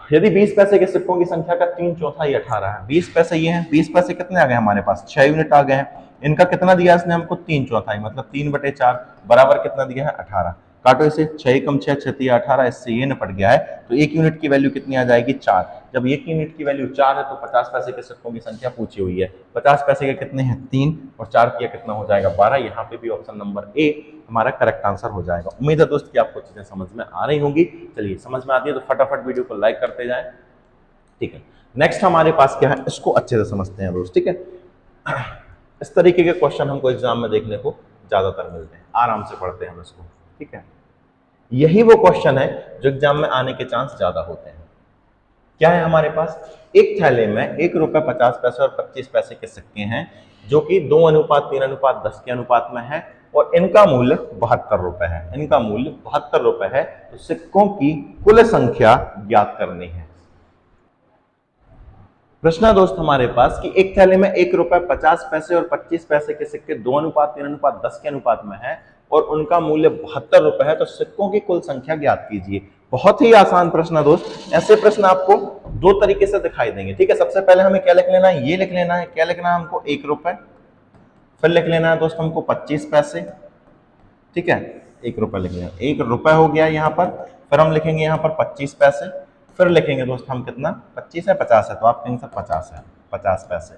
यदि 20 पैसे के सिक्कों की संख्या का 3/4 18 है। 20 पैसे ये हैं। 20 पैसे कितने आ गए हमारे पास? 6 यूनिट आ गए हैं। इनका कितना दिया इसने हमको? 3/4 मतलब 3/4 बराबर कितना दिया है? 18। काटो इसे, 6 एकम 6, 6 तिया 18, इससे ये निपट गया है। तो 1 यूनिट की वैल्यू कितनी आ जाएगी? 4। जब 1 यूनिट की वैल्यू 4 है तो 50 पैसे के सिक्कों की संख्या पूछी हुई है। 50 पैसे के कितने हैं? 3, और 4 किया कितना हो जाएगा? 12। यहाँ पे भी ऑप्शन नंबर ए हमारा करेक्ट आंसर हो जाएगा। उम्मीद है दोस्त कि आपको चीजें समझ में आ रही होंगी। चलिए, समझ में आती है तो फटाफट वीडियो को लाइक करते जाएं। ठीक है, नेक्स्ट हमारे पास क्या है, इसको अच्छे से समझते हैं दोस्त। ठीक है, इस तरीके के क्वेश्चन हमको एग्जाम में देखने को ज्यादातर मिलते हैं। आराम से पढ़ते हैं हम इसको। ठीक है, यही वो क्वेश्चन है जो एग्जाम में आने के चांस ज्यादा होते हैं। क्या है हमारे पास? एक थैले में 1 रुपए 50 पैसे और 25 पैसे के सिक्के हैं जो कि 2:3:10 के अनुपात में है, और इनका मूल्य 72 रुपए है। इनका मूल्य 72 रुपए है। तो सिक्कों की कुल संख्या ज्ञात करनी है। प्रश्न है दोस्त हमारे पास कि एक थैले में 1 रुपए 50 पैसे और 25 पैसे के सिक्के 2:3:10 के अनुपात में है, और उनका मूल्य 72 रुपए है। तो सिक्कों की कुल संख्या ज्ञात कीजिए। बहुत ही आसान प्रश्न है दोस्त। ऐसे प्रश्न आपको 2 तरीके से दिखाई देंगे। ठीक है, सबसे पहले हमें क्या लिख लेना है? ये लिख लेना है। क्या लिखना है हमको? 1 रुपए। फिर लिख लेना है दोस्त हमको 25 पैसे। ठीक है, 1 रुपए लिख लेना, 1 रुपए हो गया यहाँ पर। फिर हम लिखेंगे यहाँ पर 25 पैसे। फिर लिखेंगे दोस्त हम कितना? 25 है, 50 है, तो आप कहेंगे 50 है, 50 पैसे।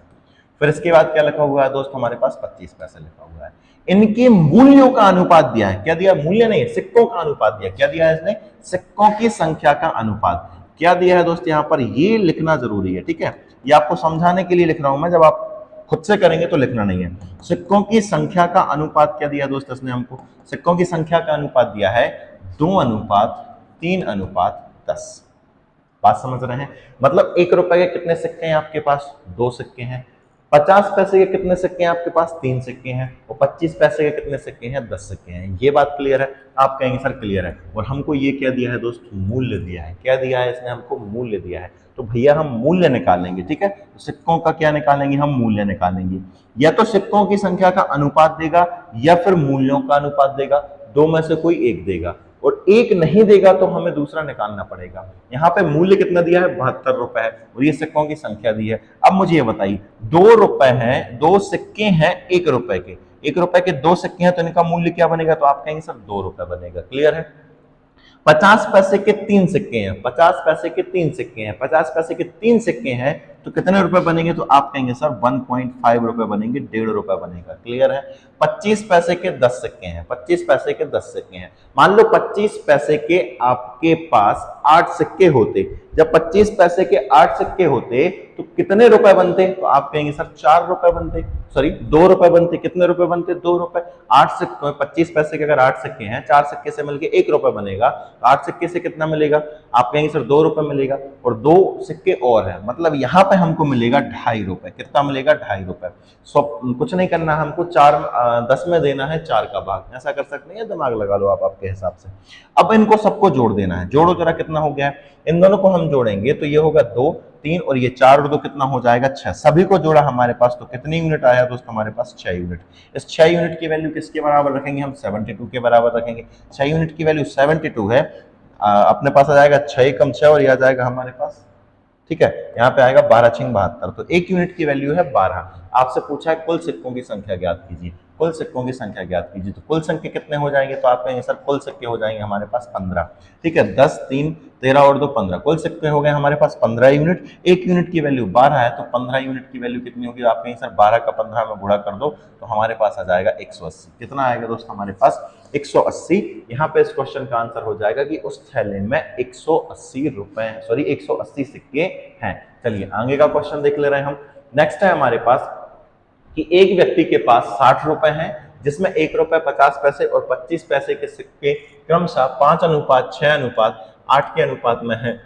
फिर इसके बाद क्या लिखा हुआ है दोस्त हमारे पास? 25 पैसे लिखा हुआ है। इनके मूल्यों का अनुपात दिया है। क्या दिया? मूल्य नहीं, सिक्कों का अनुपात दिया। क्या दिया है इसने? सिक्कों की संख्या का अनुपात। क्या दिया है दोस्त यहाँ पर? ये लिखना जरूरी है। ठीक है, ये आपको समझाने के लिए लिख रहा हूं मैं, जब आप खुद से करेंगे तो लिखना नहीं है। सिक्कों की संख्या का अनुपात क्या दिया दोस्त इसने हमको? सिक्कों की संख्या का अनुपात दिया है 2:3:10। बात समझ रहे हैं? मतलब 1 रुपए के कितने सिक्के हैं आपके पास? 2 सिक्के हैं। 50 पैसे के कितने सिक्के हैं आपके पास? 3 सिक्के हैं। और 25 पैसे के कितने सिक्के हैं? 10 सिक्के हैं। ये बात क्लियर है? आप कहेंगे सर क्लियर है। और हमको ये क्या दिया है दोस्त? मूल्य दिया है। क्या दिया है इसने हमको? मूल्य दिया है। तो भैया हम मूल्य निकालेंगे, ठीक है। तो सिक्कों का क्या निकालेंगे? हम मूल्य निकालेंगे। या तो सिक्कों की संख्या का अनुपात देगा या फिर मूल्यों का अनुपात देगा, दो में से कोई एक देगा। और एक नहीं देगा तो हमें दूसरा निकालना पड़ेगा। यहाँ पे मूल्य कितना दिया है? 72 रुपए है। और ये सिक्कों की संख्या दी है। अब मुझे ये बताइए, 2 रुपए हैं, 2 सिक्के हैं 1 रुपए के, 1 रुपए के 2 सिक्के हैं, तो इनका मूल्य क्या बनेगा? तो आप कहेंगे सर 2 रुपए बनेगा। क्लियर है? 50 पैसे के 3 सिक्के हैं, 50 पैसे के 3 सिक्के हैं, 50 पैसे के 3 सिक्के हैं, तो कितने रुपए बनेंगे? तो आप कहेंगे सर 1.5 रुपए बनेंगे, 1.5 रुपए बनेगा। क्लियर है? 25 पैसे के 10 सिक्के हैं, 25 पैसे के 10 सिक्के हैं। मान लो 25 पैसे के आपके पास 8 सिक्के होते, जब 25 पैसे के 8 सिक्के होते तो कितने रुपए बनते? तो आप कहेंगे सर 4 रुपए बनते, सॉरी 2 रुपए बनते। कितने रुपए बनते? 2 रुपए। 8 सिक्के, 25 पैसे के अगर 8 सिक्के हैं, 4 सिक्के से मिलके 1 रुपए बनेगा, 8 सिक्के से कितना मिलेगा? आप कहेंगे सर 2 रुपए मिलेगा। और 2 सिक्के और है, मतलब यहाँ पे हमको मिलेगा 2.5 रुपए। कितना मिलेगा? 2.5 रुपए। सो कुछ नहीं करना, हमको 10 में देना है 4 का भाग। ऐसा कर सकते हैं, दिमाग लगा लो आप आपके हिसाब से। अब इनको सबको जोड़ देना है। जोड़ो जरा, कितना हो गया है? इन दोनों को हम जोड़ेंगे तो ये होगा 2, 3 और ये 4 और 2 कितना हो जाएगा? 6। सभी को जोड़ा हमारे पास, तो कितनी यूनिट आया दोस्त? हमारे पास 6 यूनिट। इस 6 यूनिट की वैल्यू किसके बराबर रखेंगे? हम 72 के बराबर रखेंगे। 6 यूनिट की वैल्यू 72 है। अपने पास आ जाएगा 6 कम 6 और ये आ जाएगा हमारे पास, ठीक है, यहाँ पे आएगा 12 छिंग 72, तो 1 यूनिट की वैल्यू है 12। आपसे पूछा है कुल सिक्कों की संख्या ज्ञात कीजिए, कुल सिक्कों की संख्या ज्ञात कीजिए। तो कुल संख्या कितने हो जाएंगे? तो आप कहेंगे सर कुल सिक्के हो जाएंगे हमारे पास 15, ठीक है। 10, 3, 13 और 2 15, कुल सिक्के हो गए हमारे पास 15 यूनिट। 1 यूनिट की वैल्यू 12 है, तो 15 यूनिट की वैल्यू कितनी होगी? आप कहेंगे सर 12 का 15 में गुणा कर दो तो हमारे पास आ जाएगा 180। कितना आएगा दोस्त हमारे पास? 180। यहाँ पे इस क्वेश्चन का आंसर हो जाएगा कि उस थैले में 180 रुपए, सॉरी 180 सिक्के हैं। चलिए आगे का क्वेश्चन देख ले रहे हैं हम। नेक्स्ट है हमारे पास कि एक व्यक्ति के पास 60 रुपए हैं, जिसमें 1 रुपए 50 पैसे और 25 पैसे के सिक्के क्रमशः 5:6, 6:8 के अनुपात में है।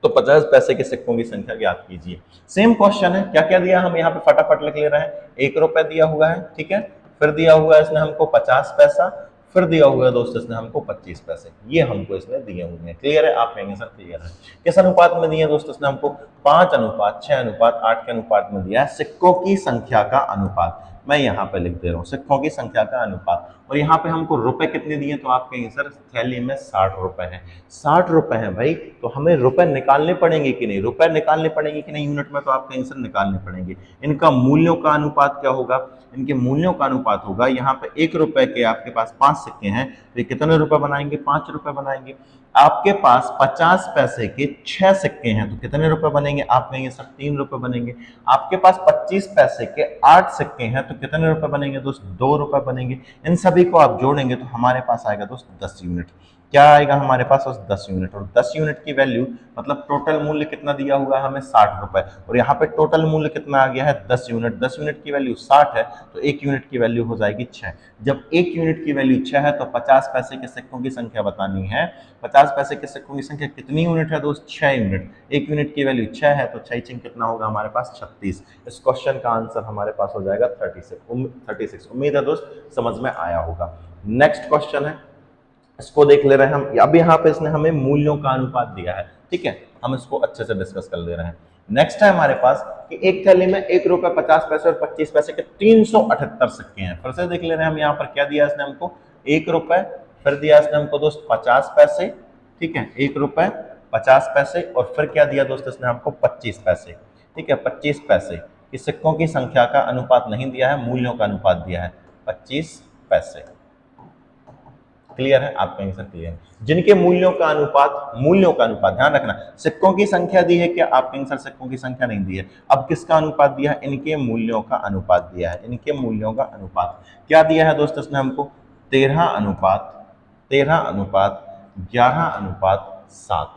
तो 50 पैसे के सिक्कों की संख्या ज्ञात कीजिए। सेम क्वेश्चन है, क्या क्या दिया हम यहाँ पे फटाफट लिख ले रहे हैं। 1 रुपए दिया हुआ है, ठीक है, फिर दिया हुआ है इसने हमको 50 पैसा, फिर दिया हुआ है दोस्त इसने हमको 25 पैसे, ये हमको इसमें दिए हुए हैं। क्लियर है? आप कहेंगे सर क्लियर है। किस अनुपात में दिए दोस्त इसने हमको? 5:6:8 के अनुपात में दिया है। सिक्कों की संख्या का अनुपात मैं यहाँ पे लिख दे रहा हूँ, सिक्कों की संख्या का अनुपात। और यहाँ पे हमको रुपए कितने दिए? तो आप कहेंगे सर थैली में 60 रुपए हैं। 60 रुपए हैं भाई, तो हमें रुपए निकालने पड़ेंगे कि नहीं? रुपए निकालने पड़ेंगे कि नहीं यूनिट में? तो आप कहेंगे सर निकालने पड़ेंगे। इनका मूल्यों का अनुपात क्या होगा? इनके मूल्यों का अनुपात होगा, यहाँ पे 1 रुपए के आपके पास 5 सिक्के हैं, तो ये कितने रुपए बनाएंगे? 5 रुपए बनाएंगे। आपके पास 50 पैसे के 6 सिक्के हैं, तो कितने रुपए बनेंगे? आप कहेंगे सर 3 रुपए बनेंगे। आपके पास 25 पैसे के 8 सिक्के हैं, तो कितने रुपए बनेंगे दोस्त? 2 रुपए बनेंगे। इन सभी को आप जोड़ेंगे तो हमारे पास आएगा दोस्त 10 यूनिट। क्या आएगा हमारे पास? 10 यूनिट। और 10 यूनिट की वैल्यू मतलब टोटल मूल्य कितना दिया हुआ है हमें? 60 रुपए। और यहाँ पे टोटल मूल्य कितना आ गया है? 10 यूनिट। 10 यूनिट की वैल्यू 60 है, तो 1 यूनिट की वैल्यू हो जाएगी 6। जब 1 यूनिट की वैल्यू 6 है तो 50 पैसे के सिक्कों की संख्या बतानी है। 50 पैसे के सिक्कों की संख्या कितनी यूनिट है दोस्त? 6 यूनिट। 1 यूनिट की वैल्यू 6 है, तो 6 चिंग कितना होगा हमारे पास? 36। इस क्वेश्चन का आंसर हमारे पास हो जाएगा 36। उम्मीद है दोस्त समझ में आया होगा। नेक्स्ट क्वेश्चन है, इसको देख ले रहे हैं हम। अब यहाँ पे इसने हमें मूल्यों का अनुपात दिया है, ठीक है, हम इसको अच्छे से डिस्कस कर ले रहे हैं। नेक्स्ट है हमारे पास कि एक थैली में 1 रुपए 50 पैसे और 25 पैसे के 378 सिक्के हैं। फिर से देख ले रहे हैं हम, यहाँ पर क्या दिया इसने हमको? 1 रुपए, फिर दिया इसने हमको दोस्त 50 पैसे, ठीक है, 1 रुपए 50 पैसे, और फिर क्या दिया दोस्त इसने हमको? 25 पैसे, ठीक है, 25 पैसे। कि सिक्कों की संख्या का अनुपात नहीं दिया है, मूल्यों का अनुपात दिया है 25 पैसे। क्लियर है? आप कहेंगे सर क्लियर है। जिनके मूल्यों का अनुपात ध्यान रखना, सिक्कों की संख्या दी है क्या? आप कहेंगे सर सिक्कों की संख्या नहीं दी है। अब किसका अनुपात दिया है? इनके मूल्यों का अनुपात दिया है। इनके मूल्यों का अनुपात क्या दिया है दोस्त इसने हमको? 13:11:7।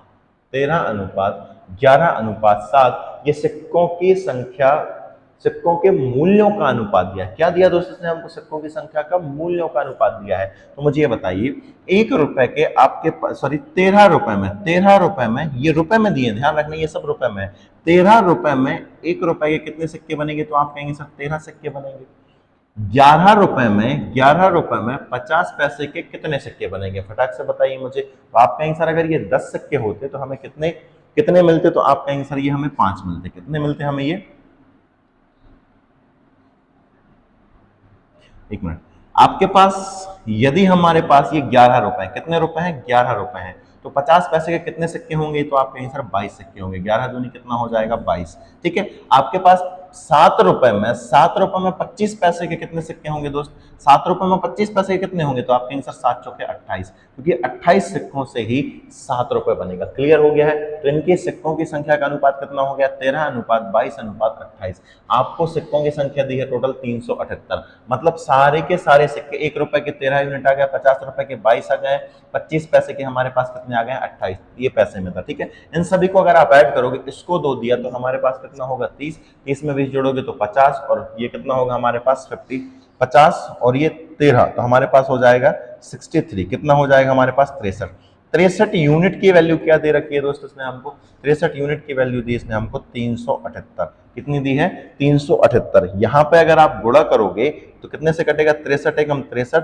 13:11:7 ये सिक्कों की संख्या सिक्कों के मूल्यों का अनुपात दिया है। क्या दिया दोस्तों इसने हमको? सिक्कों की संख्या का मूल्यों का अनुपात दिया है। तो मुझे ये बताइए, 1 रुपए के आपके सॉरी 13 रुपए में ये रुपए में दिए, ध्यान रखना ये सब रुपए में है। 13 रुपए में 1 रुपए के कितने सिक्के बनेंगे? तो आप कहेंगे सर 13 सिक्के बनेंगे। 11 रुपए में 50 पैसे के कितने सिक्के बनेंगे? फटाक से बताइए मुझे। तो आप कहेंगे सर अगर ये 10 सिक्के होते तो हमें कितने कितने मिलते? तो आप कहेंगे सर ये हमें 5 मिलते। कितने मिलते हमें ये? एक मिनट। आपके पास यदि हमारे पास ये 11 रुपए, कितने रुपए हैं? 11 रुपए हैं, तो 50 पैसे के कितने सिक्के होंगे? तो आप कहेंगे सर 22 सिक्के होंगे। 11 दूनी कितना हो जाएगा? 22। ठीक है। आपके पास 7 रुपए में 25 पैसे के कितने सिक्के होंगे दोस्त? 7 रुपए में 25 पैसे के कितने होंगे? तो आप कहेंगे सर 7 चौके 28, क्योंकि 28 सिक्कों से ही 7 रुपए बनेगा। क्लियर हो गया है? तो इनके सिक्कों की संख्या का अनुपात कितना हो गया? 13:22:28। आपको सिक्कों की संख्या दी है टोटल 378, मतलब सारे के सारे सिक्के 1 रुपए के 13 यूनिट आ गए, 50 रुपए के 22 आ गए, 25 पैसे के हमारे पास कितने आ गए? 28। ये पैसे में था। ठीक है। इन सभी को अगर आप ऐड करोगे, इसको 2 दिया तो हमारे पास कितना होगा? 30। 30 में 20 जोड़ोगे तो 50, और ये कितना होगा हमारे पास? 50। 50 और ये 13, तो हमारे पास हो जाएगा 63। कितना हो जाएगा हमारे पास? 63। 63 यूनिट की वैल्यू क्या दे रखी है दोस्तों इसने हमको? 63 यूनिट की वैल्यू दी इसने हमको 378। कितनी दी है? 378। यहाँ पे अगर आप गुणा करोगे तो कितने से कटेगा? 63 एकम 63,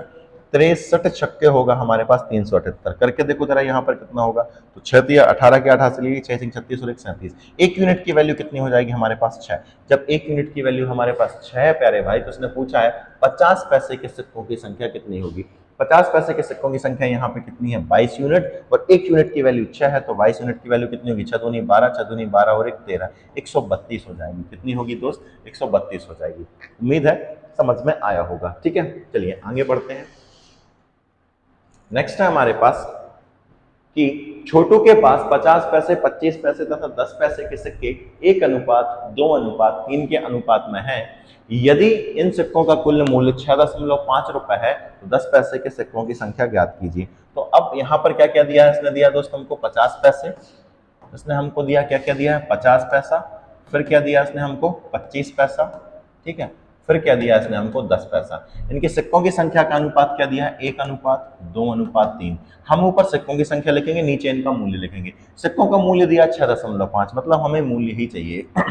63 छक्के होगा हमारे पास 378। करके देखो जरा यहाँ पर कितना होगा। तो 6 दिया 18 के 8 से लिए 6 36 और 1 37। 1 यूनिट की वैल्यू कितनी हो जाएगी हमारे पास? 6। जब 1 यूनिट की वैल्यू हमारे पास 6 है प्यारे भाई, तो उसने पूछा है 50 पैसे के सिक्कों की संख्या कितनी होगी। 50 पैसे के सिक्कों की संख्या यहाँ पे कितनी है? 22 यूनिट, और 1 यूनिट की वैल्यू 6 है, तो 22 यूनिट की वैल्यू कितनी होगी? 6 दूनी 12, 6 दूनी 12 और 1 13, 132 हो जाएगी। कितनी होगी दोस्त? 132 हो जाएगी। उम्मीद है समझ में आया होगा। ठीक है, चलिए आगे बढ़ते हैं। नेक्स्ट है हमारे पास कि छोटू के पास 50 पैसे, 25 पैसे तथा 10 पैसे के सिक्के 1:2:3 के अनुपात में है। यदि इन सिक्कों का कुल मूल्य 6.5 रुपए है तो 10 पैसे के सिक्कों की संख्या ज्ञात कीजिए। तो अब यहाँ पर क्या क्या दिया है इसने? दिया दोस्त हमको 50 पैसे, इसने हमको दिया क्या क्या दिया है? 50 पैसा। फिर क्या दिया इसने हमको? 25 पैसा। ठीक है। फिर क्या दिया इसने हमको? 10 पैसा। इनके सिक्कों की संख्या का अनुपात क्या दिया है? 1:2:3। हम ऊपर सिक्कों की संख्या लिखेंगे, नीचे इनका मूल्य लिखेंगे। सिक्कों का मूल्य दिया 6.5, मतलब हमें मूल्य ही चाहिए। तो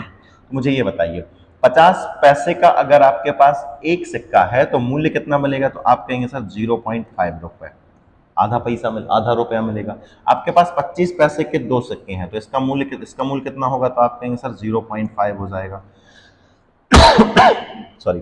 मुझे ये बताइए, 50 पैसे का अगर आपके पास एक सिक्का है तो मूल्य कितना मिलेगा? तो आप कहेंगे सर 0.5 रुपए, आधा रुपया मिलेगा। आपके पास 25 पैसे के 2 सिक्के हैं तो इसका मूल्य कितना होगा? तो आप कहेंगे सर 0.5 हो जाएगा। सॉरी।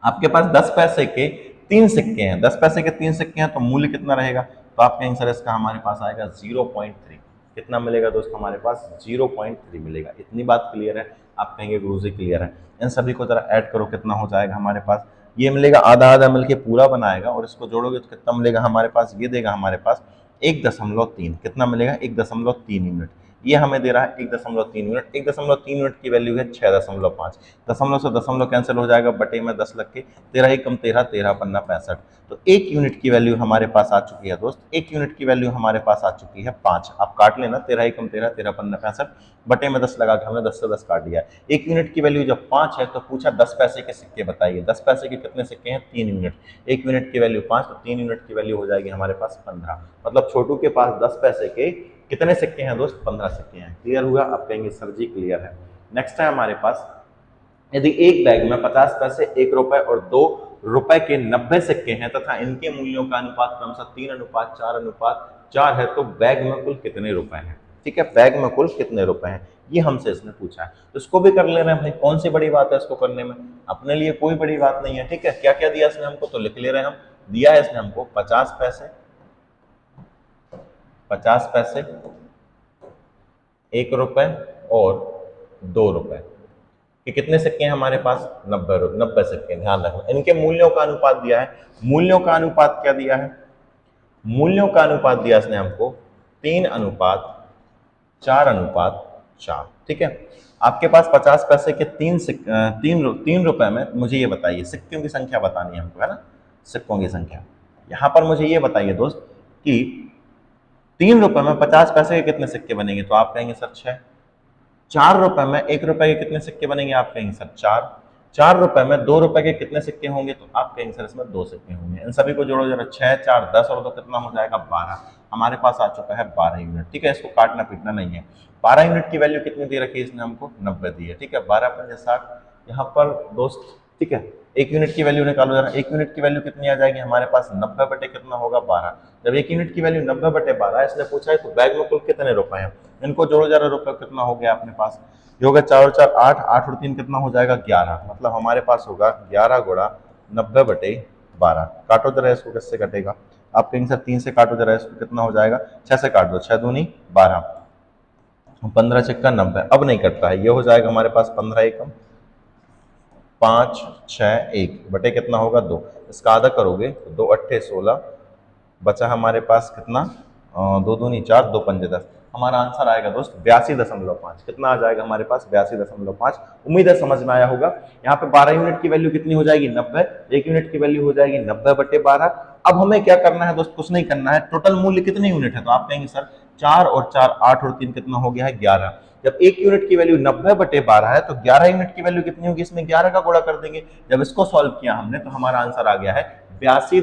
आपके पास 10 पैसे के 3 सिक्के हैं, 10 पैसे के 3 सिक्के हैं तो मूल्य कितना रहेगा? तो आप कहेंगे सर इसका हमारे पास आएगा 0.3। कितना मिलेगा दोस्त? हमारे पास 0.3 मिलेगा। इतनी बात क्लियर है? आप कहेंगे गुरुजी क्लियर है। इन सभी को जरा ऐड करो, कितना हो जाएगा हमारे पास? ये मिलेगा, आधा आधा मिलके पूरा बनाएगा, और इसको जोड़ोगे तो कितना मिलेगा हमारे पास? ये देगा हमारे पास 1.3। कितना मिलेगा? 1.3 यूनिट। ये हमें दे रहा है 1.3 यूनिट। 1.3 यूनिट की वैल्यू है 6.5। दशमलव से दशमलव कैंसिल हो जाएगा, बटे में 10 लग के 13 एकम 13, 13 पन्ना 65। तो 1 यूनिट की वैल्यू हमारे पास आ चुकी है दोस्त। 1 यूनिट की वैल्यू हमारे पास आ चुकी है 5। आप काट लेना, 13 एकम 13, 13 पन्ना 65, बटे में 10 लगा के हमने 10 से 10 काट दिया। 1 यूनिट की वैल्यू जब 5 है तो पूछा 10 पैसे के सिक्के बताइए। 10 पैसे के कितने सिक्के हैं? 3 यूनिट। 1 यूनिट की वैल्यू 5, तो 3 यूनिट की वैल्यू हो जाएगी हमारे पास 15। मतलब छोटू के पास 10 पैसे के कितने सिक्के हैं दोस्त? 15 सिक्के हैं। क्लियर हुआ? आप कहेंगे सर जी क्लियर है। नेक्स्ट है हमारे पास, यदि एक बैग में 50 पैसे, 1 रुपए और 2 रुपए के 90 सिक्के हैं तथा इनके मूल्यों का अनुपात क्रमशः 3:4:4 है, तो बैग में कुल कितने रुपए हैं? ठीक है, बैग में कुल कितने रुपए हैं, ये हमसे इसने पूछा है। तो इसको भी कर ले रहे हैं भाई, कौन सी बड़ी बात है इसको करने में? अपने लिए कोई बड़ी बात नहीं है। ठीक है, क्या क्या दिया इसने हमको तो लिख ले रहे हैं हम। दिया है इसने हमको 50 पैसे, 1 रुपए और 2 रुपए कि कितने सिक्के हैं हमारे पास? 90 सिक्के। ध्यान रखना, इनके मूल्यों का अनुपात दिया है। मूल्यों का अनुपात क्या दिया है? मूल्यों का अनुपात दिया इसने हमको 3:4:4। ठीक है, आपके पास 50 पैसे के 3 रुपए में, मुझे ये बताइए सिक्कों की संख्या बतानी है हमको, है ना? सिक्कों की संख्या यहां पर मुझे ये बताइए दोस्त कि 3 रुपए में 50 पैसे के कितने सिक्के बनेंगे? तो आप कहेंगे सर 6। ₹4 में 1 रुपए के कितने सिक्के बनेंगे? आप कहेंगे सर 4। ₹4 में 2 रुपए के कितने सिक्के होंगे? तो आप कहेंगे सर इसमें 2 सिक्के होंगे। इन सभी को जोड़ो जरा, 6, 4, 10 और 2 कितना हो जाएगा? 12। हमारे पास आ चुका है 12 यूनिट। ठीक है, इसको काटना पीटना नहीं है। 12 यूनिट की वैल्यू कितनी दे रखी है इसने हमको? 90 दी है। ठीक है, 12 पंजे 60। यहाँ पर दोस्त, ठीक है, 1 यूनिट की वैल्यू निकालो जरा। 1 यूनिट की वैल्यू कितनी आ जाएगी हमारे पास? 90 बटे कितना होगा? 12। जब 1 यूनिट की वैल्यू 90 बटे 12 इसने पूछा है तो बैग में कुल कितने रुपए हैं? इनको जोड़ो जरा, रुपए कितना हो गया अपने पास? ये होगा 4 और 4 8, 8 और 3 कितना हो जाएगा? 11। मतलब हमारे पास होगा 11 गुणा 90 बटे 12। काटो जरा इसको, किससे कटेगा? आप कहेंगे सर 3 से काटो जरा इसको, कितना हो जाएगा? 6 से काट दो, 6 दूनी 12, 15 छक्का 90। अब नहीं कटता है, ये हो जाएगा हमारे पास 15 एकम 5, 6, 1 बटे कितना होगा? 2। इसका आधा करोगे तो 2 अट्ठे 16, बचा हमारे पास कितना? 2 दूनी 4, 2 पंजे 10। हमारा आंसर आएगा दोस्त 82.5। कितना आ जाएगा हमारे पास? 82.5। उम्मीद है समझ में आया होगा। यहाँ पे 12 यूनिट की वैल्यू कितनी हो जाएगी? 90। 1 यूनिट की वैल्यू हो जाएगी 90 बटे 12। अब हमें क्या करना है दोस्त? कुछ नहीं करना है। टोटल मूल्य कितने यूनिट है? तो आप कहेंगे सर 4 और 4 8 और 3 कितना हो गया है? 11। जब 1 यूनिट की वैल्यू 90 बटे 12 है तो 11 यूनिट की वैल्यू कितनी होगी? इसमें 11 का गुणा कर देंगे। जब इसको सॉल्व किया हमने तो हमारा आंसर आ गया है 82।